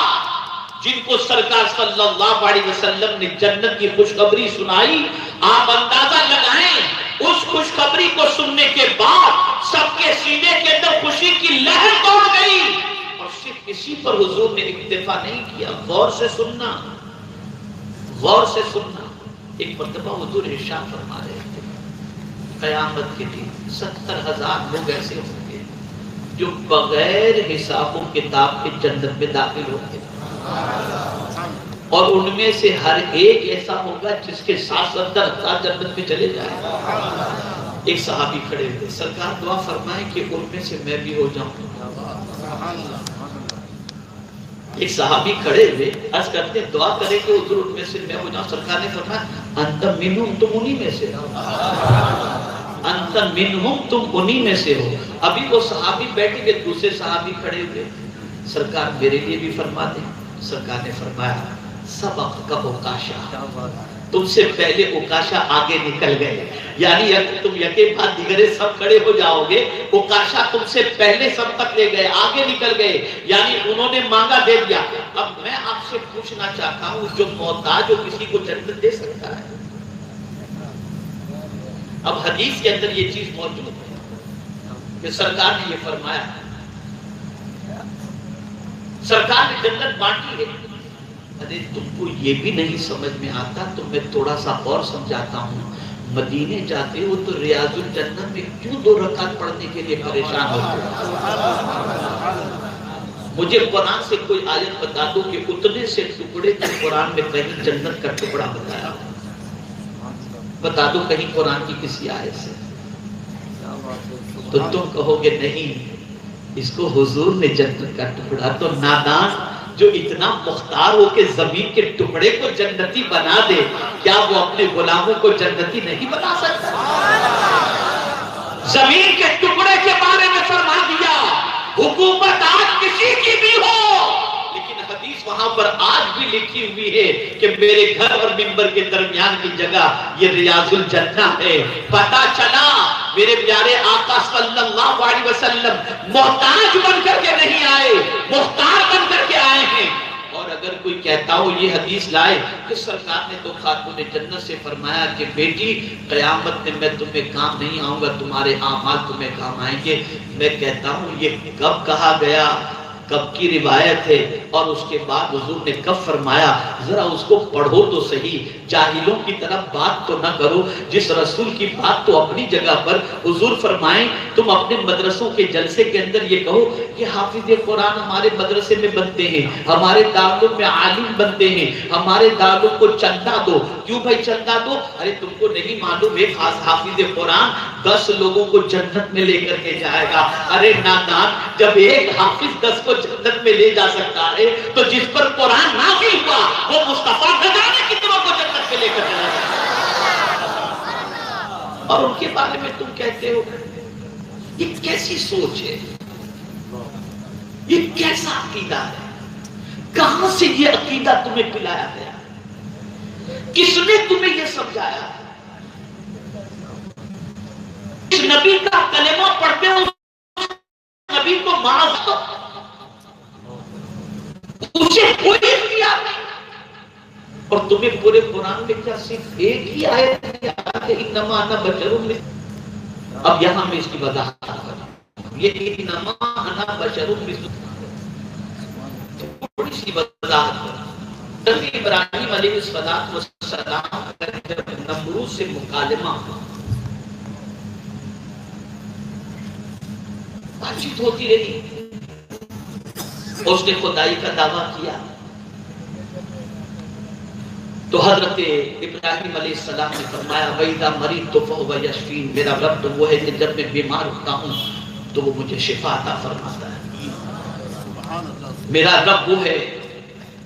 جن کو سرکار صلی اللہ علیہ وسلم نے جنت کی خوشخبری سنائی، آپ اندازہ لگائیں اس خوشخبری کو سننے کے بعد سب کے سینے کے اندر خوشی کی لہر دوڑ گئی۔ اور صرف اسی پر حضور نے اکتفا نہیں کیا، غور سے سننا، غور سے سننا۔ ایک مرتبہ حضور ارشاد فرما رہے تھے قیامت کے دن 70,000 لوگ ایسے ہوں گے جو بغیر حساب و کتاب کے جنت میں داخل ہوں گے، اور ان میں سے ہر ایک ایسا ہوگا جس کے 70,000 جنت میں چلے جائیں۔ ایک صحابی کھڑے ہوئے، سرکار دعا فرمائیں کہ ان میں سے میں بھی ہو جاؤں۔ ایک صحابی کھڑے ہوئے عرض کرتے دعا کرے کہ حضور ان میں سے میں ہو جاؤں۔ سرکار نے فرمایا انت منہم، تم انہی میں سے ہو، انت منہم، تم انہی میں سے ہو۔ ابھی وہ صحابی بیٹھے گئے، دوسرے صحابی کھڑے ہوئے، سرکار میرے لیے بھی فرما دیں۔ سرکار نے فرمایا سبق کا اوکاشا، تم سے پہلے اوکاشا آگے نکل گئے، یعنی تم یکے بعد دیگرے سب کھڑے ہو جاؤ گے، اوکاشا تم سے پہلے سب تک لے گئے، آگے نکل گئے، یعنی انہوں نے مانگا دے دیا۔ اب میں آپ سے پوچھنا چاہتا ہوں جو محتاج ہو کسی کو جنت دے سکتا ہے؟ اب حدیث کے اندر یہ چیز موجود ہے کہ سرکار نے یہ فرمایا، سرکار نے جنت بانٹی ہے۔ ارے تم کو یہ بھی نہیں سمجھ میں آتا تو میں تھوڑا سا اور سمجھاتا ہوں۔ مدینے جاتے ہو تو ریاض الجنہ میں کیوں 2 رکعت پڑھنے کے لیے پریشان ہوتے ہو؟ مجھے قرآن سے کوئی آیت بتا دو کہ اتنے سے ٹکڑے کے قرآن میں کہیں جنت کا ٹکڑا بتایا، بتا دو کہیں قرآن کی کسی آیت سے۔ تو تم کہو گے نہیں اس کو حضور نے جنت کا ٹکڑا، تو نادان جو اتنا مختار ہو کے زمین کے ٹکڑے کو جنتی بنا دے، کیا وہ اپنے غلاموں کو جنتی نہیں بنا سکتا؟ زمین کے ٹکڑے کے بارے میں فرما دیا، حکومت آج کسی کی بھی ہو، لیکن حدیث وہاں پر آج بھی لکھی ہوئی ہے کہ میرے گھر اور منبر کے درمیان کی جگہ یہ ریاض الجنہ ہے۔ پتا چلا میرے پیارے آقا صلی اللہ علیہ وسلم محتاج بن کر کے نہیں آئے، مختار بن کر کے آئے ہیں۔ اور اگر کوئی کہتا ہو یہ حدیث لائے کہ سرکار نے تو خاتون جنت سے فرمایا کہ بیٹی قیامت میں تمہیں کام نہیں آؤں گا، تمہارے اعمال تمہیں کام آئیں گے، میں کہتا ہوں یہ کب کہا گیا، کب کی روایت ہے، اور اس کے بعد حضور نے کب فرمایا؟ ذرا اس کو پڑھو تو صحیح، جاہلوں کی طرف بات تو نہ کرو۔ جس رسول کی بات تو اپنی جگہ پر، حضور فرمائیں تم اپنے مدرسوں کے جلسے کے اندر یہ کہو کہ حافظ قرآن ہمارے مدرسے میں بنتے ہیں، ہمارے دارالعلوم میں عالم بنتے ہیں، ہمارے دارالعلوم کو چندہ دو۔ کیوں بھائی چندہ دو؟ ارے تم کو نہیں معلوم ہے خاص حافظ قرآن 10 لوگوں کو جنت میں لے کر کے جائے گا۔ ارے نادان، جب ایک حافظ 10 کو جنت میں لے جا سکتا ہے تو جس پر قرآن نازل ہوا وہ مصطفیٰ بھجانے کتنوں کو جنت میں لے کر چلا جائے، اور ان کے بارے میں تم کہتے ہو یہ کیسی سوچ ہے، یہ کیسا عقیدہ ہے؟ کہاں سے یہ عقیدہ تمہیں پلایا گیا؟ کس نے تمہیں یہ سمجھایا؟ اس نبی کا کلمہ پڑھتے ہو نبی کو معاذ اسے کوئی اختیار نہیں، اور تمہیں پورے قرآن میں کیا صرف ایک ہی آیت ہے انما انا بشر مثلکم۔ اب یہاں میں اس کی وضاحت کروں، یہ انما انا بشر مثلکم تھوڑی سی وضاحت کروں۔ نبی ابراہیم علیہ السلام جب نمرود سے مکالمہ ہوا، بات چیت ہوتی رہی، اس نے خدائی کا دعویٰ کیا، تو حضرت ابراہیم علیہ السلام نے فرمایا وَإِذَا مَرِضْتُ فَهُوَ يَشْفِينِ، میرا رب تو وہ ہے کہ جب میں بیمار ہوتا ہوں تو وہ مجھے شفا عطا فرماتا ہے، میرا رب وہ ہے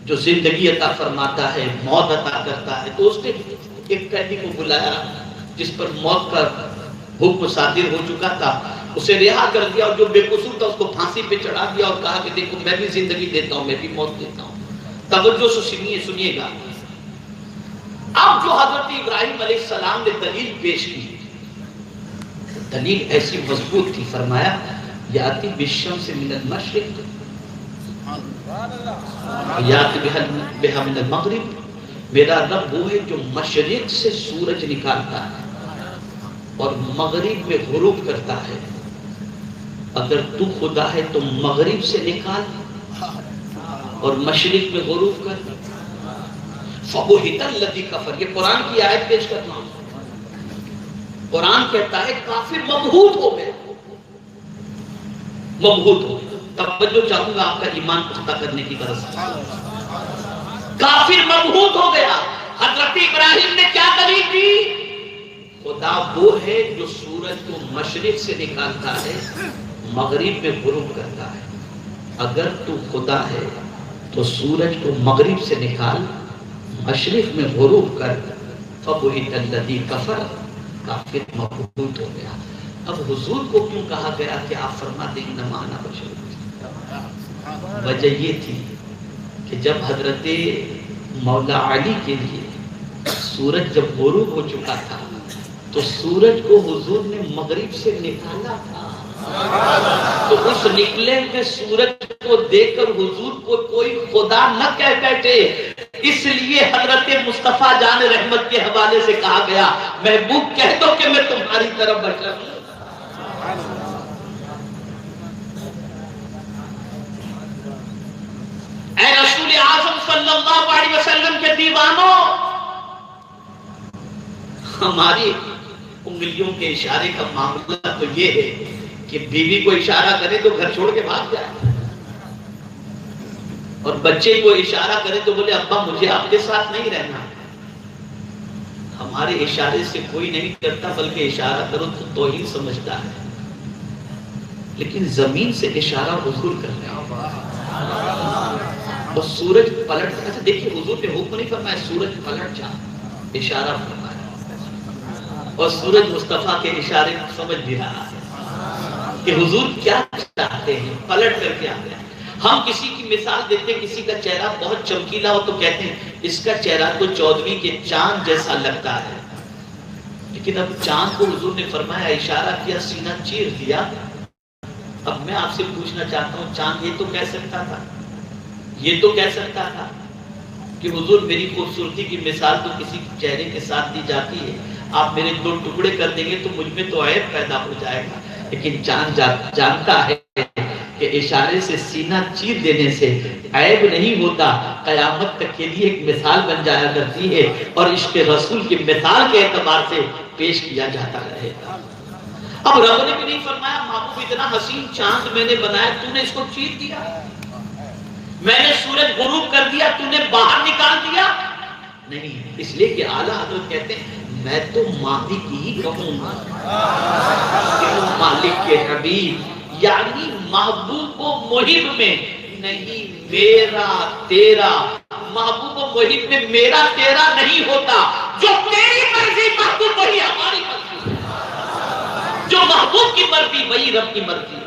جو زندگی عطا فرماتا ہے، موت عطا کرتا ہے۔ تو اس نے ایک قیدی کو بلایا جس پر موت کا حکم صادر ہو چکا تھا، اسے رہا کر دیا، اور جو بے قصور تھا اس کو پھانسی پہ چڑھا دیا اور کہا کہ دیکھو میں بھی زندگی دیتا ہوں، میں بھی موت دیتا ہوں۔ توجہ سے سنیے گا، اب جو حضرت ابراہیم علیہ السلام نے دلیل پیش کی، دلیل ایسی مضبوط تھی، فرمایا یاتی بالشمس من المشرق یاتی بہا من المغرب، میرا رب وہ ہے جو مشرق سے سورج نکالتا ہے اور مغرب میں غروب کرتا ہے، اگر تو خدا ہے تو مغرب سے نکال اور مشرق میں غروب کر۔ فَبُهِتَ الَّذِي كَفَرَ، یہ قرآن کی آیت پیش کرنا، قرآن کہتا ہے کافر مبہوت ہو گئے، مبہوت ہو گئے۔ توجہ چاہوں گا آپ کا ایمان پختہ کرنے کی غرض سے، کافر مبہوت ہو گیا۔ حضرت ابراہیم نے کیا دلیل دی؟ خدا وہ ہے جو سورج کو مشرق سے نکالتا ہے، مغرب میں غروب کرتا ہے، اگر تو خدا ہے تو سورج کو مغرب سے نکال، مشرق میں غروب کر۔ فَبُهِتَ الَّذِي كَفَرَ، کافر مبہوت ہو گیا۔ اب حضور کو کیوں کہا گیا کہ آپ فرما دیں انما انا بشر؟ وجہ یہ تھی کہ جب حضرت مولا علی کے لیے سورج جب غروب ہو چکا تھا تو سورج کو حضور نے مغرب سے نکالا تھا، تو اس نکلے ہوئے سورج کو دیکھ کر حضور کو کوئی خدا نہ کہہ بیٹھے، اس لیے حضرت مصطفیٰ جان رحمت کے حوالے سے کہا گیا محبوب کہہ دو کہ میں تمہاری طرف بشر ہوں۔ اے رسول اعظم صلی اللہ علیہ وسلم کے دیوانوں، ہماری انگلیوں کے اشارے کا معاملہ تو یہ ہے کہ بیوی کو اشارہ کرے تو گھر چھوڑ کے بھاگ جائے، اور بچے کو اشارہ کرے تو بولے ابا مجھے آپ کے ساتھ نہیں رہنا۔ ہمارے اشارے سے کوئی نہیں کرتا، بلکہ اشارہ کرو تو توہین سمجھتا ہے، لیکن زمین سے اشارہ حضور کر رہے ہیں، اور سورج پلٹ، اچھا دیکھیے حضور نے حکم نہیں فرمایا سورج پلٹ جا، اشارہ فرمایا، اور سورج مصطفیٰ کے اشارے سمجھ بھی رہا ہے کہ حضور کیا چاہتے ہیں، پلٹ کر کے آتے ہیں۔ ہم کسی کی مثال دیتے ہیں، کسی کا چہرہ بہت چمکیلا ہو تو کہتے ہیں اس کا چہرہ تو 14ویں کے چاند جیسا لگتا ہے، لیکن اب چاند کو حضور نے فرمایا اشارہ کیا، سینہ چیر دیا۔ اب میں آپ سے پوچھنا چاہتا ہوں چاند یہ تو کہہ سکتا تھا، یہ تو کہہ سکتا تھا کہ حضور میری خوبصورتی کی مثال تو کسی چہرے کے ساتھ دی جاتی ہے، آپ میرے 2 ٹکڑے کر دیں گے تو مجھ میں تو عیب پیدا ہو جائے گا، لیکن چاند جانتا ہے کہ اشارے سے سینہ چیر دینے سے عیب نہیں ہوتا، قیامت تک کے لیے ایک مثال بن جایا کرتی ہے، اور عشق رسول کی مثال کے اعتبار سے پیش کیا جاتا رہے گا۔ اب رب نے بھی نہیں فرمایا محبوب اتنا حسین چاند میں نے بنایا تو نے اس کو چیر دیا، میں نے سورج غروب کر دیا تو نے باہر نکال دیا، نہیں، اس لیے کہ اعلیٰ حضرت کہتے ہیں میں تو مالک ہی کہوں گا، مالک کے حبیب، یعنی محبوب کو محب میں نہیں میرا تیرا، محبوب و محب میں میرا تیرا نہیں ہوتا، جو تیری مرضی محبوب وہی ہماری مرضی، جو محبوب کی مرضی وہی رب کی مرضی۔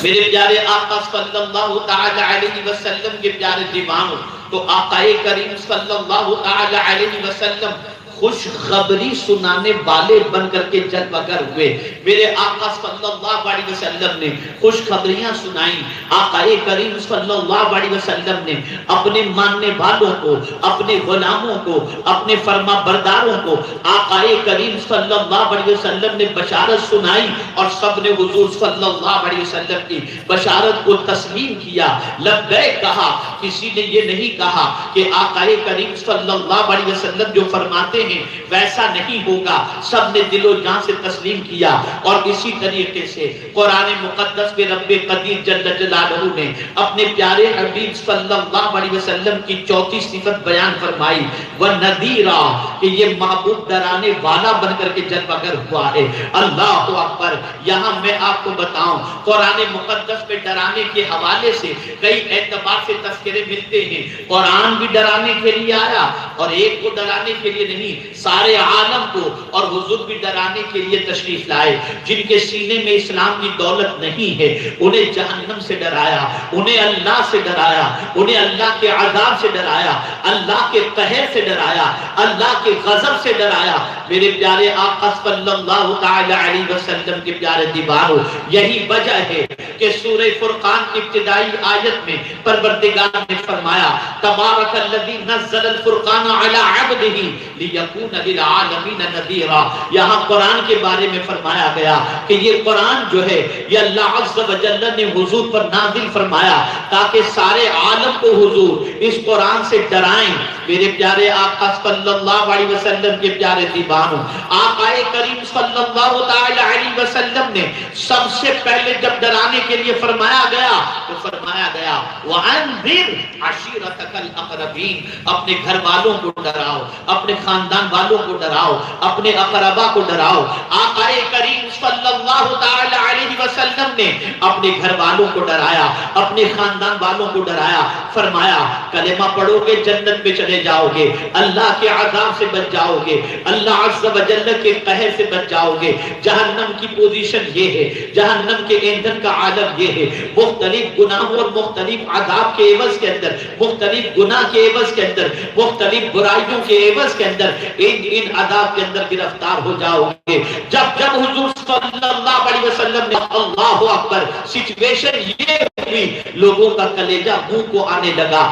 میرے پیارے آقا صلی اللہ تعالی علیہ وسلم کے پیارے دیوانوں، تو آقا کریم صلی اللہ تعالی علیہ وسلم خوشخبری سنانے والے بن کر کے جلوہ گر ہوئے۔ میرے آقا صلی اللہ علیہ وسلم نے خوشخبریاں سنائیں۔ آقا کریم صلی اللہ علیہ وسلم نے اپنے ماننے والوں کو، اپنے غلاموں کو، اپنے فرما برداروں کو آقا کریم صلی اللہ علیہ وسلم نے بشارت سنائی، اور سب نے حضور صلی اللہ علیہ وسلم کی بشارت کو تسلیم کیا، لبیک کہا۔ کسی نے یہ نہیں کہا کہ آقا کریم صلی اللہ علیہ وسلم جو فرماتے ہیں ویسا نہیں ہوگا، سب نے دل و جان سے تسلیم کیا۔ اور اسی طریقے سے قرآن مقدس میں رب قدیر جل جلالہ نے اپنے پیارے حبیب صلی اللہ علیہ وسلم کی چوتھی صفت بیان فرمائی، وَنَذِيرًا، کہ یہ محبوب ڈرانے والا بن کر کے جلوہ گر ہوا ہے۔ اللہ اکبر۔ یہاں میں آپ کو بتاؤں، قرآن مقدس میں ڈرانے کے حوالے سے کئی اعتبار سے تذکرے ملتے ہیں۔ قرآن بھی ڈرانے کے لیے آیا، اور ایک کو ڈرانے کے لیے نہیں، سارے عالم کو، اور حضور بھی ڈرانے کے لیے تشریف لائے۔ جن کے سینے میں اسلام کی دولت نہیں ہے انہیں جہنم سے ڈرایا، انہیں اللہ سے ڈرایا، انہیں اللہ کے عذاب سے ڈرایا، اللہ کے قہر سے ڈرایا، اللہ کے غضب سے ڈرایا۔ میرے پیارے آقا صلی اللہ تعالی علیہ وسلم کے پیارے دیواروں، یہی وجہ ہے کہ سورہ فرقان کی ابتدائی آیت میں پروردگار نے فرمایا، تبارک الذی نزل الفرقان علی عبدہ لیکون للعالمین نذیرا۔ یہاں قرآن کے بارے میں فرمایا گیا کہ یہ قرآن جو ہے یہ اللہ عز و جل نے حضور پر نازل فرمایا تاکہ سارے عالم کو حضور اس قرآن سے ڈرائیں۔ میرے پیارے آقا صلی اللہ علیہ وسلم کے پیارے دیوانوں، آقا کریم صلی اللہ تعالی علیہ وسلم نے سب سے پہلے جب ڈرانے کے لیے فرمایا گیا تو فرمایا گیا وَأَنذِرْ عَشِيرَتَكَ الْأَقْرَبِينَ، اپنے گھر والوں کو ڈراؤ، اپنے خاندان والوں کو ڈراؤ، اپنے اقربا کو ڈراؤ۔ آقا کریم صلی اللہ تعالی علیہ وسلم نے اپنے گھر والوں کو ڈرایا، اپنے خاندان والوں کو ڈرایا، فرمایا کلمہ پڑھو گے جنت میں چلے جاؤ گے، اللہ کے عذاب سے بچ جاؤ گے، اللہ عز و جل کے قہر سے بچ جاؤ گے۔ جہنم کی پوزیشن یہ ہے، جہنم کے ایندھن کا عالم یہ ہے، مختلف گناہوں اور مختلف عذاب کے عوض کے اندر، مختلف گناہ کے عوض کے اندر، مختلف برائیوں کے عوض کے اندر ان عذاب کے اندر گرفتار ہو جاؤ گے۔ جب حضور صلی اللہ علیہ وسلم نے اللہ اکبر سچویشن یہ ہوئی، لوگوں کا کلیجہ منہ کو آنے لگا،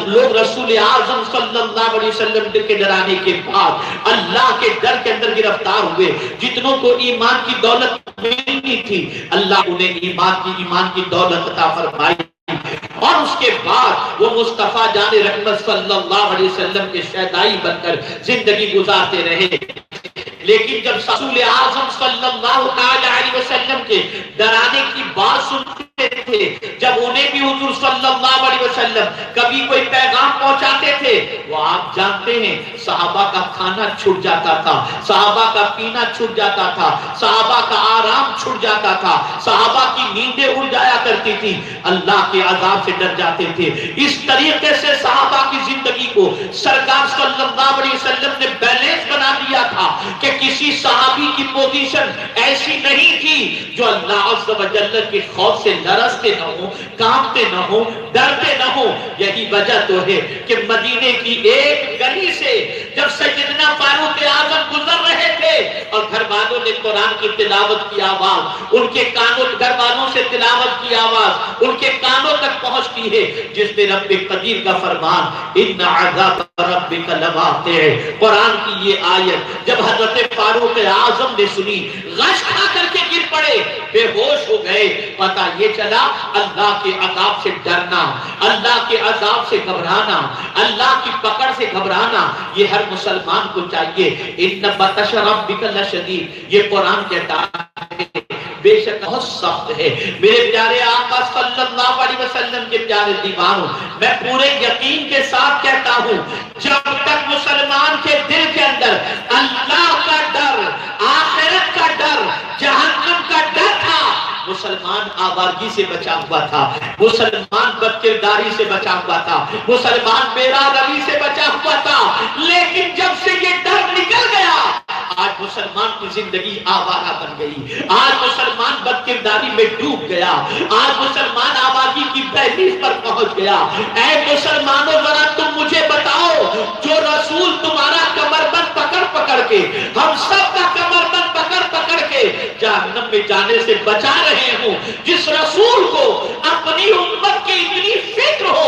لوگ رسول اعظم صلی اللہ علیہ وسلم کے ڈرانے کے بعد اللہ کے ڈر کے اندر گرفتار ہوئے۔ جتنوں کو ایمان کی دولت ملنی تھی اللہ انہیں ایمان کی دولت عطا فرمائی، اور اس کے بعد وہ مصطفیٰ جان رحمت صلی اللہ علیہ وسلم کے شہدائی بن کر زندگی گزارتے رہے۔ لیکن جب رسول اعظم صلی اللہ علیہ وسلم کے ڈرانے کی بات سنتے تھے، جب انہیں بھی حضور صلی اللہ علیہ وسلم کبھی کوئی پیغام پہنچاتے تھے، وہ آپ جانتے ہیں صحابہ کا کھانا چھوٹ جاتا تھا، صحابہ کا پینا چھوٹ جاتا تھا، صحابہ کا آرام چھوٹ جاتا تھا، صحابہ کی نیندیں اڑ جایا کرتی تھی، اللہ کے عذاب سے ڈر جاتے تھے۔ اس طریقے سے صحابہ کی زندگی کو سرکار صلی اللہ علیہ وسلم نے بیلنس بنا دیا تھا کہ کسی صحابی کی پوزیشن ایسی نہیں تھی جو اللہ عز و جل کے خوف سے لرزتے نہ ہو، کانپتے نہ ہو، ڈرتے نہ ہو۔ یہی وجہ تو ہے کہ مدینے کی ایک گلی سے جب سیدنا فاروق اعظم گزر رہے تھے اور گھر والوں نے قرآن کی تلاوت کی آواز ان کے کانوں، گھر والوں سے تلاوت کی آواز ان کے کانوں تک پہنچتی ہے، جس میں رب قدیر کا فرمان ان عذاب ربک لواقع، قرآن کی یہ آیت جب حضرت فاروق اعظم نے سنی غش کھا کر کے گر پڑے، بے ہوش ہو گئے۔ پتہ یہ چلا اللہ کے عذاب سے ڈرنا، اللہ کے عذاب سے گھبرانا، اللہ کی پکڑ سے گھبرانا یہ ہر مسلمان کو چاہیے۔ ان بطش ربک لشدید، یہ قرآن کہتا ہے بے شک بہت سخت ہے۔ میرے پیارے آقا صلی اللہ علیہ وسلم کے پیارے دیوانوں، میں پورے یقین کے ساتھ کہتا ہوں جب تک مسلمان کے دل کے اندر اللہ کا ڈر، آخرت کا ڈر، جہنم کا ڈر تھا، مسلمان مسلمان آوارگی سے بچا ہوا تھا، مسلمان بدکرداری سے بچا ہوا تھا، مسلمان میرا روی سے بچا ہوا تھا، لیکن جب سے یہ ڈر نکل گیا آج مسلمان کی زندگی آوارہ بن گئی، آج مسلمان بدکرداری میں ڈوب گیا، آج مسلمان آبادی کی دہلیز پر پہنچ گیا۔ اے مسلمانوں ذرا تم مجھے بتاؤ، جو رسول تمہارا کمربند پکڑ پکڑ کے، ہم سب کا کمربند پکڑ پکڑ کے جہنم میں جانے سے بچا رہے ہوں، جس رسول کو اپنی امت کی اتنی فکر ہو،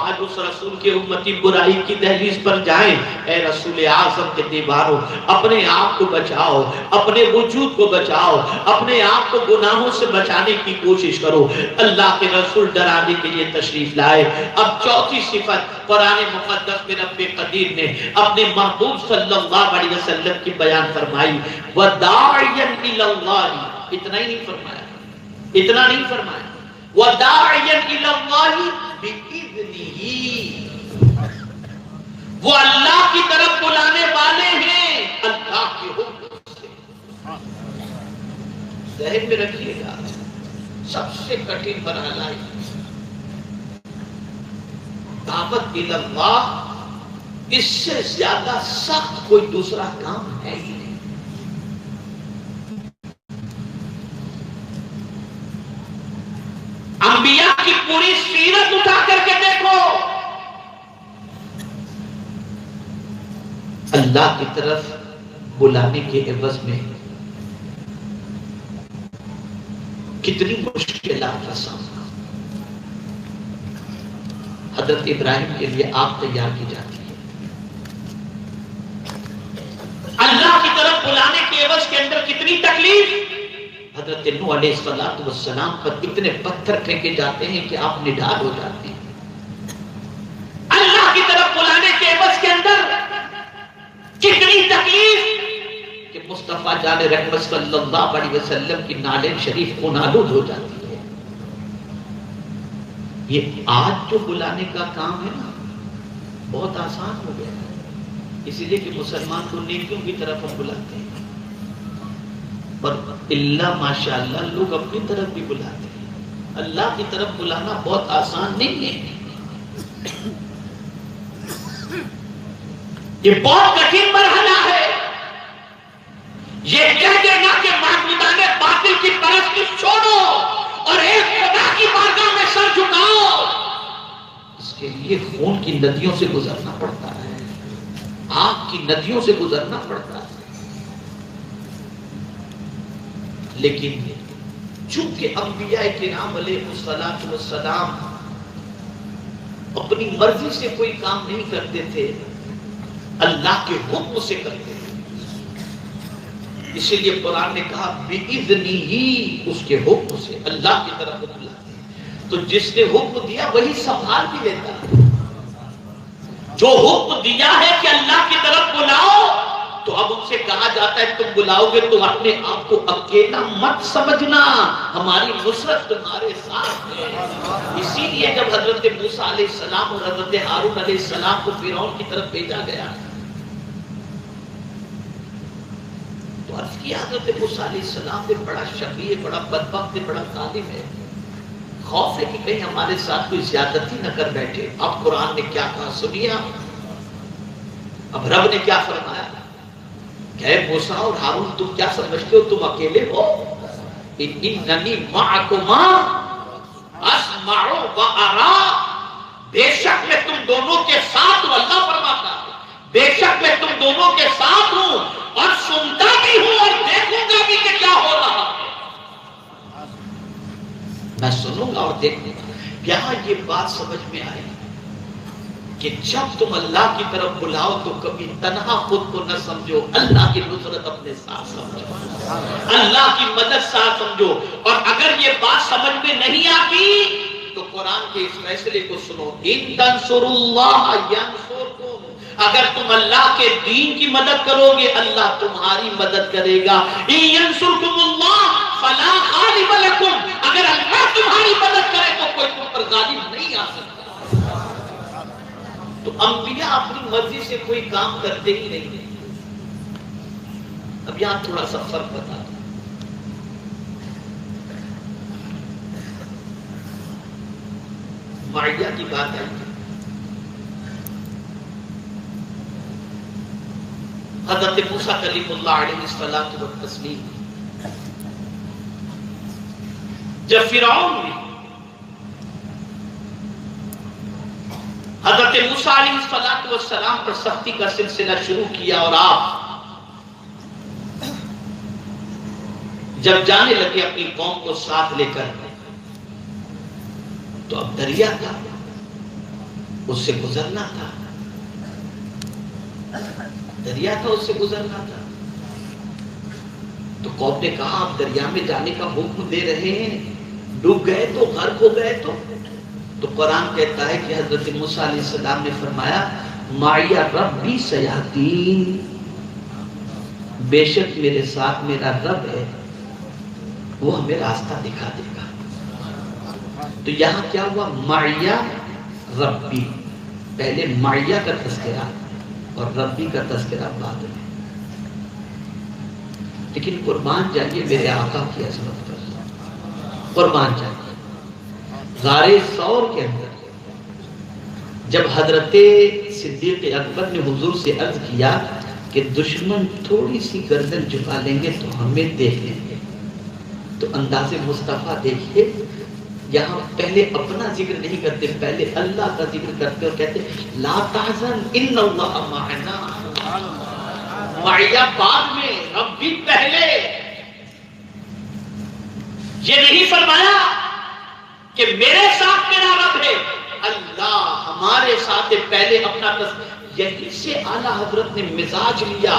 آج اس رسول کے امتی برائی کی دہلیز پر جائیں۔ اے رسول اعظم کے دیواروں، اپنے آپ کو بچاؤ، اپنے وجود کو بچاؤ، اپنے آپ کو گناہوں سے بچانے کی کوشش کرو۔ اللہ کے رسول ڈرانے کے لیے تشریف لائے۔ اب چوتھی صفت قرآن مقدس میں رب قدیر نے اپنے محبوب صلی اللہ علیہ وسلم کی بیان فرمائی، وَدَاعِيًا إِلَى اللَّهِ، اتنا ہی نہیں فرمایا، اتنا نہیں فرمایا، وَدَاعِيًا إِلَى اللَّهِ بِإِذْنِهِ، وہ اللہ کی طرف بلانے والے ہیں اللہ کے حکم سے۔ ذہن میں رکھیے گا، سب سے کٹھن مرحلہ ہے دعوت الی اللہ، اس سے زیادہ سخت کوئی دوسرا کام ہے ہی نہیں۔ انبیاء کی پوری سیرت اٹھا کر کے دیکھو، اللہ کی طرف بلانے کے عوض میں کتنی مشکلات کا سامنا۔ حضرت ابراہیم کے لیے آگ تیار کی جاتی ہے، اللہ کی طرف بلانے کے عوض کے اندر کتنی تکلیف۔ حضرت نوح علیہ السلام پر اتنے پتھر پھینکے جاتے ہیں کہ آپ نڈال ہو جاتے ہیں۔ اللہ کی طرف بلانے کے عوض کے اندر کتنی تکلیف کہ مصطفیٰ جان رحمت صلی اللہ علیہ وسلم کی نالین شریف خون آلود ہو جاتی ہے۔ یہ آج جو بلانے کا کام ہے نا، بہت آسان ہو گیا ہے، اسی لیے کہ مسلمان کو نیکیوں کی طرف ہم بلاتے ہیں، پر اللہ ماشاءاللہ لوگ اپنی طرف بھی بلاتے ہیں۔ اللہ کی طرف بلانا بہت آسان نہیں ہے، یہ بہت کٹھن مرحلہ ہے۔ یہ کہہ دینا کہ معبودان باطل کی پرستی چھوڑو اور ایک خدا کی بارگاہ میں سر جھکاؤ، اس کے لیے خون کی ندیوں سے گزرنا پڑتا ہے، آگ کی ندیوں سے گزرنا پڑتا ہے۔ لیکن چونکہ انبیاء کرام علیہ السلام اپنی مرضی سے کوئی کام نہیں کرتے تھے، اللہ کے حکم سے کرتے تھے، اسی لیے قرآن نے کہا بِإِذْنِهِ، اس کے حکم سے اللہ کی طرف بلاتے ہیں۔ تو جس نے حکم دیا وہی سنبھال بھی لیتا ہے۔ جو حکم دیا ہے کہ اللہ کی طرف بلاؤ، تو اب ان سے کہا جاتا ہے تم بلاؤ گے تو اپنے آپ کو اکیلا مت سمجھنا، ہماری نصرت تمہارے ساتھ ہے۔ اسی لیے جب حضرت موسیٰ علیہ السلام اور حضرت ہارون علیہ السلام کو فرعون کی طرف بھیجا گیا تو عرض کیا حضرت موسیٰ علیہ السلام نے بڑا شقی ہے، بڑا بدبخت ہے، بڑا ظالم ہے، خوف ہے کہ کہیں ہمارے ساتھ کوئی زیادتی نہ کر بیٹھے۔ اب قرآن نے کیا کہا سنیے، اب رب نے کیا فرمایا کہ اے موسیٰ اور ہارون تم کیا سمجھتے ہو تم اکیلے ہو؟ اننی معکما اسمع و ارا، بے شک میں تم دونوں کے ساتھ ہوں، اللہ فرماتا ہے بے شک میں تم دونوں کے ساتھ ہوں اور سنتا بھی ہوں اور دیکھوں گا بھی کہ کیا ہو رہا ہے، میں سنوں گا اور دیکھوں گا۔ یہاں یہ بات سمجھ میں آئی کہ جب تم اللہ کی طرف بلاؤ تو کبھی تنہا خود کو نہ سمجھو، اللہ کی نصرت اپنے ساتھ سمجھو، اللہ کی مدد ساتھ سمجھو۔ اور اگر یہ بات سمجھ میں نہیں آتی تو قرآن کے اس فیصلے کو سنو، ان تنصروا اللہ ینصرکم، اگر تم اللہ کے دین کی مدد کرو گے اللہ تمہاری مدد کرے گا۔ ان ینصرکم اللہ فلا غالب لکم، اگر اللہ تمہاری مدد کرے تو کوئی تم پر غالب نہیں آ سکتا۔ تو انبیاء اپنی مرضی سے کوئی کام کرتے ہی نہیں۔ اب یہاں تھوڑا سا فرق بتا دوں، معیہ کی بات آئی. حضرت موسیٰ کلیم اللہ علیہ الصلوۃ والتسلیم جب فرعون نے حضرت موسیٰ علیہ الصلوۃ والسلام پر سختی کا سلسلہ شروع کیا اور آپ جب جانے لگے اپنی قوم کو ساتھ لے کر تو اب دریا تھا، اس سے گزرنا تھا، دریا تھا اس سے گزرنا تھا. تو قوم نے کہا آپ دریا میں جانے کا حکم دے رہے ہیں، ڈوب گئے تو، غرق ہو گئے تو قرآن کہتا ہے کہ حضرت موسیٰ علیہ السلام نے فرمایا معیہ ربی سیہدین، بے شک میرے ساتھ میرا رب ہے، وہ ہمیں راستہ دکھا دے گا. تو یہاں کیا ہوا؟ معیہ ربی، پہلے معیہ کا تذکرہ اور ربی کا تذکرہ بعد میں. لیکن قربان جائیے میرے آقا کی عظمت پر، قربان جائیے غار ثور کے اندر جب حضرت صدیق اکبر نے حضور سے عرض کیا کہ دشمن تھوڑی سی گردن جھکا لیں گے تو ہمیں دیکھ لیں گے، تو انداز مصطفیٰ دیکھیے، یہاں پہلے اپنا ذکر نہیں کرتے، پہلے اللہ کا ذکر کرتے اور کہتے لا تحزن ان اللہ معنا. معیہ بعد میں، ربی پہلے. یہ نہیں فرمایا کہ میرے ساتھ میرا رب ہے، اللہ ہمارے ساتھ پہلے اپنا یہیں سے اعلیٰ حضرت نے مزاج لیا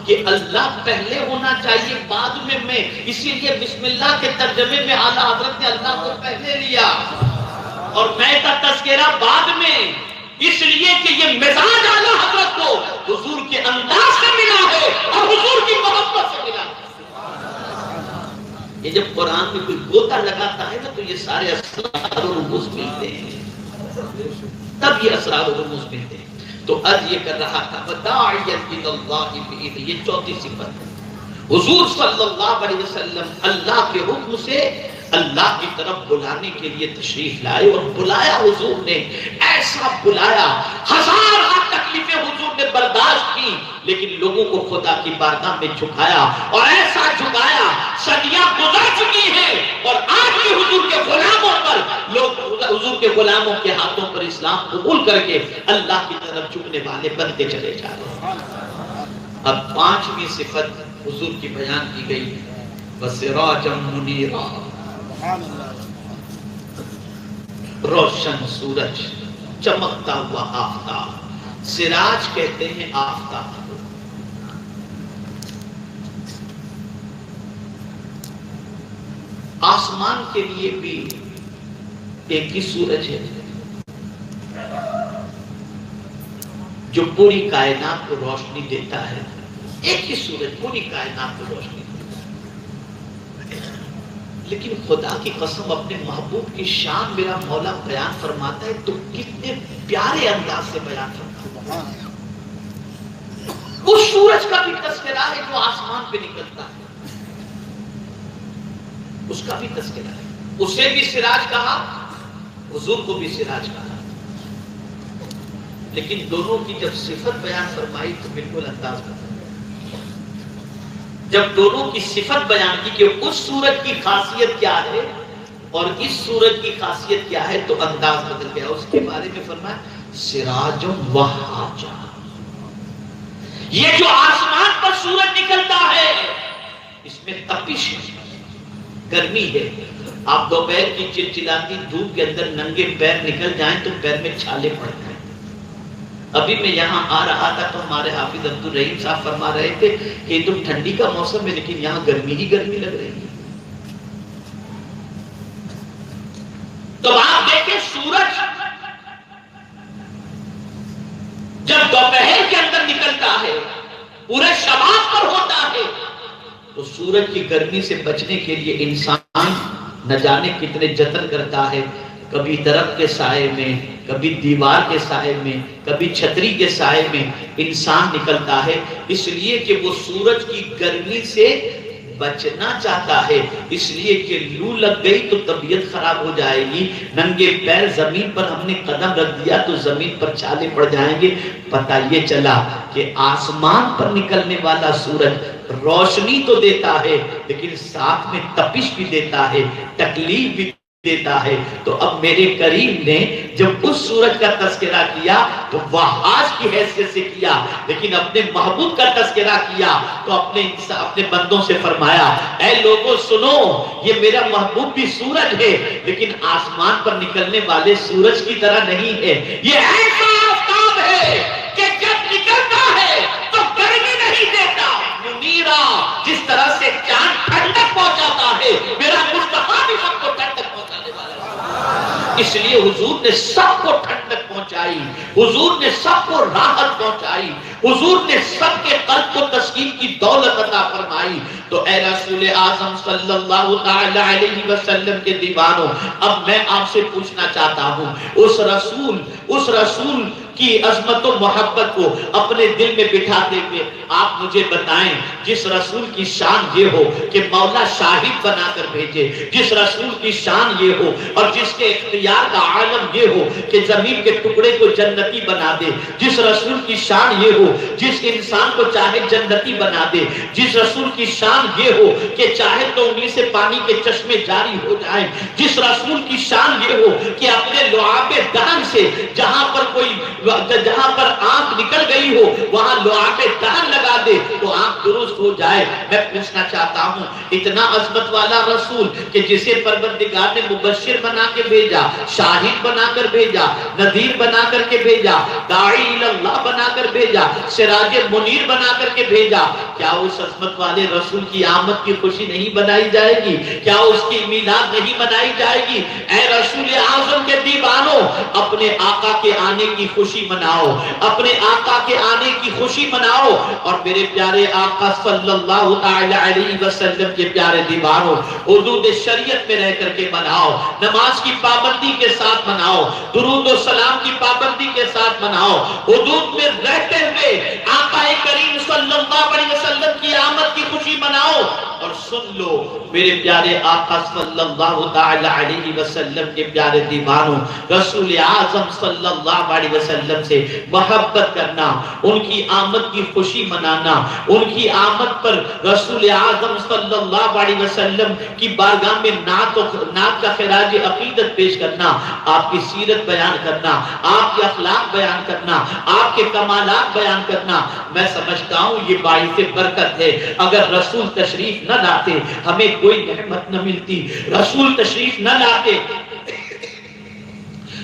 کہ اللہ پہلے ہونا چاہیے بعد میں اسی لیے بسم اللہ کے ترجمے میں اعلیٰ حضرت نے اللہ کو پہلے لیا اور میں کا تذکرہ بعد میں، اس لیے کہ یہ مزاج اعلیٰ حضرت کو حضور کے انداز سے ملا ہے اور حضور کی محبت سے ملا ہے. یہ جب قرآن میں کوئی گوتا لگاتا ہے نا تو یہ سارے اسرار و رموز ملتے ہیں، تب یہ اسرار و رموز ملتے ہیں. تو عرض یہ کر رہا تھا وداعیا الی اللہ بإذنہ، یہ چوتھی صفت ہے. حضور صلی اللہ علیہ وسلم اللہ کے حکم سے اللہ کی طرف بلانے کے لیے تشریف لائے اور بلایا حضور نے، ایسا بلایا، ہزار تکلیفیں حضور نے برداشت کی لیکن لوگوں کو خدا کی بارگاہ میں جھکایا اور ایسا جھکایا صدیاں گزر چکی ہیں اور آج بھی حضور کے غلاموں پر لوگ حضور کے غلاموں کے ہاتھوں پر اسلام قبول کر کے اللہ کی طرف جھکنے والے بنتے چلے جا رہے ہیں. اب پانچویں صفت حضور کی بیان کی گئی وَسِرَاجًا مُنِيرًا، روشن سورج، چمکتا ہوا آفتاب. سراج کہتے ہیں آفتاب. آسمان کے لیے بھی ایک ہی سورج ہے جو پوری کائنات کو روشنی دیتا ہے، ایک ہی سورج پوری کائنات کو روشنی دیتا ہے. لیکن خدا کی قسم اپنے محبوب کی شان میرا مولا بیان فرماتا ہے تو کتنے پیارے انداز سے بیان فرماتا ہے. اس سورج کا بھی تذکرہ ہے جو آسمان پہ نکلتا ہے، اس کا بھی تذکرہ ہے. اسے بھی سراج کہا، حضور کو بھی سراج کہا. لیکن دونوں کی جب صفت بیان فرمائی تو بالکل انداز بدل. جب دونوں کی صفت بیان کی کہ اس سورج کی خاصیت کیا ہے اور اس سورج کی خاصیت کیا ہے تو انداز بدل گیا. اس کے بارے میں فرمایا سراج وہاجا، یہ جو آسمان پر سورج نکلتا ہے اس میں تپش ہے، گرمی ہے. آپ دوپہر کی چلچلاتی دھوپ کے اندر ننگے پیر نکل جائیں تو پیر میں چھالے پڑتے ہیں. ابھی میں یہاں آ رہا تھا تو ہمارے حافظ عبد الرحیم صاحب فرما رہے تھے کہ تم ٹھنڈی کا موسم ہے لیکن یہاں گرمی ہی گرمی لگ رہی ہے. تو آپ دیکھیں سورج جب دوپہر کے اندر نکلتا ہے پورے شباب پر ہوتا ہے تو سورج کی گرمی سے بچنے کے لیے انسان نہ جانے کتنے جتن کرتا ہے. کبھی درخت کے سائے میں، کبھی دیوار کے سائے میں، کبھی چھتری کے سائے میں انسان نکلتا ہے، اس لیے کہ وہ سورج کی گرمی سے بچنا چاہتا ہے، اس لیے کہ لو لگ گئی تو طبیعت خراب ہو جائے گی، ننگے پیر زمین پر ہم نے قدم رکھ دیا تو زمین پر چھالے پڑ جائیں گے۔ پتہ یہ چلا کہ آسمان پر نکلنے والا سورج روشنی تو دیتا ہے لیکن ساتھ میں تپش بھی دیتا ہے، تکلیف بھی دیتا ہے۔ تو اب میرے کریم نے جب اس سورج کا تذکرہ کیا تو وحاج کی حیثیت سے کیا، لیکن اپنے محبوب کا تذکرہ کیا تو اپنے بندوں سے فرمایا اے لوگوں سنو، یہ میرا محبوب بھی سورج ہے لیکن آسمان پر نکلنے والے سورج کی طرح نہیں ہے، یہ ایسا آفتاب ہے کہ جب نکلتا ہے تو گرمی نہیں دیتا، منیرا جس طرح سے چاند ٹھنڈک پہنچاتا ہے میرا مصطفیٰ بھی سب کو ٹھنڈک پہنچانے والا ہے۔ اس لیے حضور نے سب کو ٹھنڈک پہنچائی، حضور نے سب کو راحت پہنچائی، حضور نے سب کے قلب کو تسکین کی دولت عطا فرمائی۔ تو اے رسول اعظم صلی اللہ تعالی علیہ وسلم کے دیوانوں، اب میں آپ سے پوچھنا چاہتا ہوں، اس رسول کی عظمت و محبت کو اپنے دل میں بٹھاتے ہوئے آپ مجھے بتائیں، جس رسول کی شان یہ ہو کہ مولا شاہد بنا کر بھیجے، جس رسول کی شان یہ ہو اور جس کے اختیار کا عالم یہ ہو کہ زمین کے ٹکڑے کو جنتی بنا دے، جس رسول کی شان یہ ہو جس انسان کو چاہے جنتی بنا دے، جس رسول کی شان یہ ہو کہ چاہے تو انگلی سے پانی کے چشمے جاری ہو جائیں، جس رسول کی شان یہ ہو کہ اپنے لعاب دہن سے جہاں پر آنکھ نکل گئی ہو وہاں لعاب دہن لگا دے تو آنکھ درست ہو جائے۔ میں پوچھنا چاہتا ہوں، اتنا عظمت والا رسول کہ جسے پروردگار نے مبشر بنا کے بھیجا، شاہد بنا کر بھیجا، نذیر بنا کر کے بھیجا، داعی اللہ بنا کر بھیجا، سراج منیر بنا کر کے بھیجا، کیا اس عظمت والے رسول کی آمد کی خوشی نہیں بنائی جائے گی؟ کیا اس کی میلاد نہیں بنائی جائے گی؟ اے رسول اعظم کے دیوانوں، اپنے آقا کے آنے کی خوشی مناؤ، اپنے آقا کے آنے کی خوشی مناؤ، اور میرے پیارے آقا صلی اللہ تعالی علیہ وسلم کے پیارے دیوانوں، حدود شریعت میں رہ کر کے مناؤ، نماز کی پابندی کے ساتھ مناؤ، درود و سلام کی پابندی کے ساتھ مناؤ، حدود میں رہتے ہوئے آقا کریم صلی اللہ علیہ وسلم کی آمد کی خوشی مناؤ۔ اور سن لو میرے پیارے آقا صلی اللہ تعالی علیہ وسلم کے پیارے دیوانوں، رسول اعظم صلی اللہ علیہ وسلم سے محبت کرنا، ان کی آمد کی خوشی منانا، ان کی آمد پر رسول اعظم صلی اللہ علیہ وسلم کی بارگاہ میں نعت کا خراج عقیدت پیش کرنا، آپ کی سیرت بیان کرنا، آپ کے اخلاق بیان کرنا، آپ کے کمالات بیان کرنا، میں سمجھتا ہوں یہ باعث برکت ہے۔ اگر رسول تشریف نہ لاتے ہمیں کوئی نعمت نہ ملتی، رسول تشریف نہ لاتے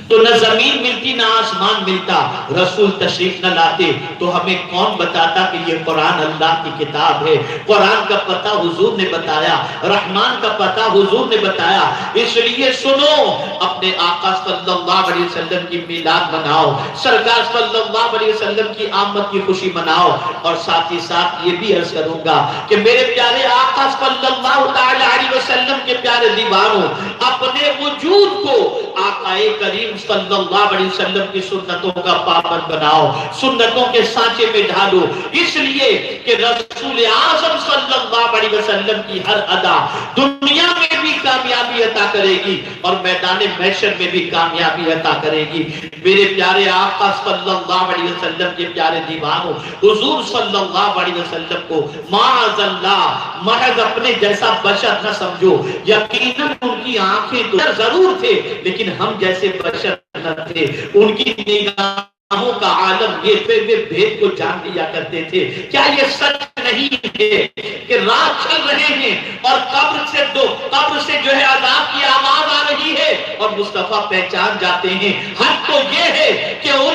تو نہ زمین ملتی نہ آسمان ملتا، رسول تشریف نہ لاتے تو ہمیں کون بتاتا کہ یہ قرآن اللہ کی کتاب ہے؟ قرآن کا پتہ حضور نے بتایا، رحمان کا پتہ حضور نے بتایا۔ اس لیے سنو، اپنے آقا صلی اللہ علیہ وسلم کی میلاد مناؤ، سرکار صلی اللہ علیہ وسلم کی آمد کی خوشی مناؤ، اور ساتھ ہی ساتھ یہ بھی عرض کروں گا کہ میرے پیارے آقا صلی اللہ تعالی علیہ وسلم کے پیارے دیوانوں، اپنے وجود کو آقا کریم صلی اللہ علیہ وسلم کی سنتوں کا پابند بناؤ، سنتوں کے سانچے میں ڈھالو، اس لیے کہ رسول اعظم صلی اللہ علیہ وسلم کی ہر ادا دنیا میں بھی کامیابی عطا کرے گی اور میدان محشر میں بھی کامیابی عطا کرے گی۔ میرے پیارے آقا صلی اللہ علیہ وسلم کے پیارے دیوانوں، حضور صلی اللہ علیہ وسلم کو معاذ اللہ محض اپنے جیسا بشر نہ سمجھو، یقیناً ان کی آنکھیں تو ضرور تھے لیکن ہم جیسے بشر نہ تھے، ان کی نگاہوں کا عالم یہ تھے، وہ بھید کو جان لیا کرتے تھے۔ کیا یہ سچ نہیں ہے کہ رات چل رہے ہیں اور قبر سے جو ہے عذاب کی آواز آ رہی ہے اور مصطفیٰ پہچان جاتے ہیں؟ حق تو یہ ہے کہ ان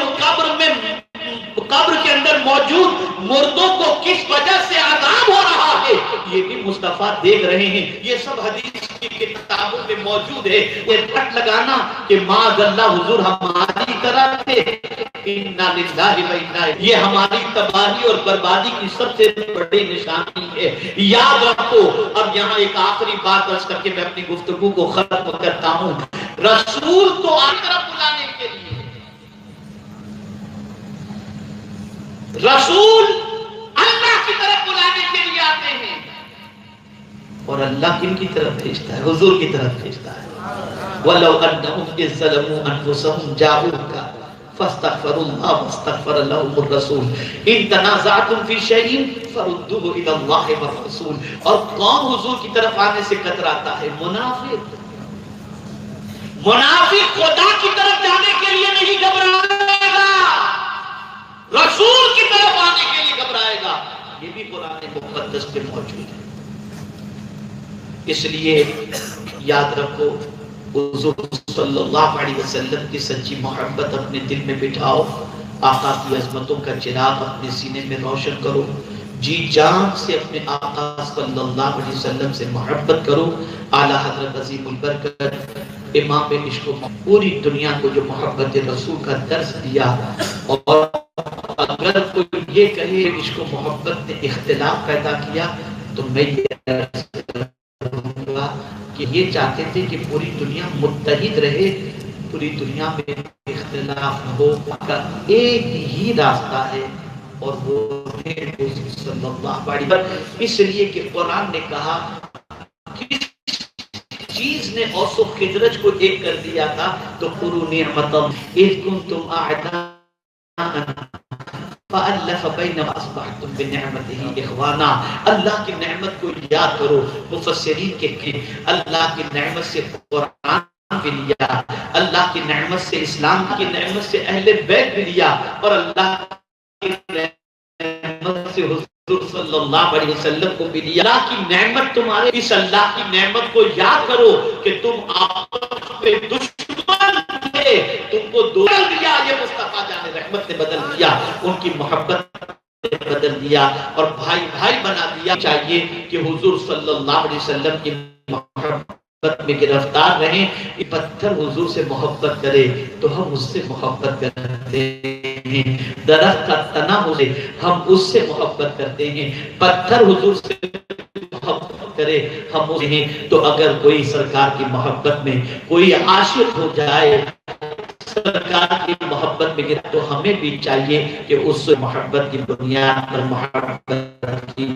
قبر کے اندر موجود مردوں کو کس وجہ سے عذاب ہو رہا ہے یہ بھی مصطفیٰ دیکھ رہے ہیں۔ یہ سب حدیث کی کتابوں میں موجود ہے۔ یہ ٹھٹ لگانا کہ معاذ اللہ حضور ہماری طرح تھے، انا للہ و انا الیہ، یہ ہماری تباہی اور بربادی کی سب سے بڑی نشانی ہے۔ یاد رکھو، اب یہاں ایک آخری بات عرض کر کے میں اپنی گفتگو کو ختم کرتا ہوں۔ رسول تو آخرت بلانے کے لیے، رسول اللہ کی طرف بلانے کے لیے آتے ہیں، اور اللہ کن کی طرف بھیجتا ہے؟ حضور کی طرف بھیجتا ہے. وَلَوْ أَنَّهُمْ إِذْ ظَلَمُوا أَنفُسَهُمْ جَاءُوكَ فَاسْتَغْفَرُوا اللَّهَ وَاسْتَغْفَرَ لَهُمُ الرَّسُولُ إِن تَنَازَعْتُمْ فِي شَيْءٍ فَرُدُّوهُ إِلَى اللَّهِ وَالرَّسُولِ. اور کون حضور کی طرف آنے سے کتراتا ہے؟ منافق. منافق خدا کی طرف جانے کے لیے نہیں گھبرائے گا، رسول کی طرف آنے کے لیے گھبرائے گا. یہ بھی قرآن مقدس میں موجود ہے. اس لیے یاد رکھو، حضور صلی اللہ علیہ وسلم کی سچی محبت اپنے دل میں بٹھاؤ، آقا کی عظمتوں کا چراغ اپنے سینے میں روشن کرو، جی جان سے اپنے آقا صلی اللہ علیہ وسلم سے محبت کرو. اعلیٰ حضرت عظیم البرکت امام عشق و پوری دنیا کو جو محبت رسول کا درس دیا، اور اگر کوئی یہ کہے عشق و محبت نے اختلاف پیدا کیا تو میں یہ کہ یہ چاہتے تھے کہ پوری دنیا متحد رہے، پوری دنیا میں اختلاف نہ ہو. ایک ہی راستہ ہے اور وہ ہے صلی اللہ علیہ وسلم. اس لیے کہ قرآن نے کہا کس چیز نے اوس و خزرج کو ایک کر دیا تھا؟ تو قروا نعمت اذ کنتم اعداء فَأَلَّفَ بَيْنَ وَأَصْبَحْتُمْ بِنِعْمَتِهِ إِخْوَانًا. اللہ کی نعمت کو یاد کرو. مفسرین کے اللہ کی نعمت سے قرآن بھی لیا، اللہ کی نعمت سے اسلام کی نعمت سے اہل بیت بھی لیا، اور اللہ کی نعمت سے حضور صلی اللہ علیہ وسلم کو بھی لیا. اللہ کی نعمت تمہارے، اس اللہ کی نعمت کو یاد کرو کہ تم آپس میں دشمن تھے، تم کو بدل دیا. یہ مصطفیٰ جان رحمت نے بدل دیا، ان کی محبت نے بدل دیا اور بھائی بھائی بنا دیا. چاہیے کہ حضور صلی اللہ علیہ وسلم کی محبت میں گرفتار رہیں. پتھر حضور سے محبت کرے تو ہم اس سے محبت کرتے ہیں، درخت کا تنا ہو سے ہم اس سے محبت کرتے ہیں، پتھر حضور سے محبت کرے ہم اس سے. تو اگر کوئی سرکار کی محبت میں کوئی عاشق ہو جائے، سرکار کی محبت میں گرا، تو ہمیں بھی چاہیے کہ اس محبت کی بنیاد پر محبت کی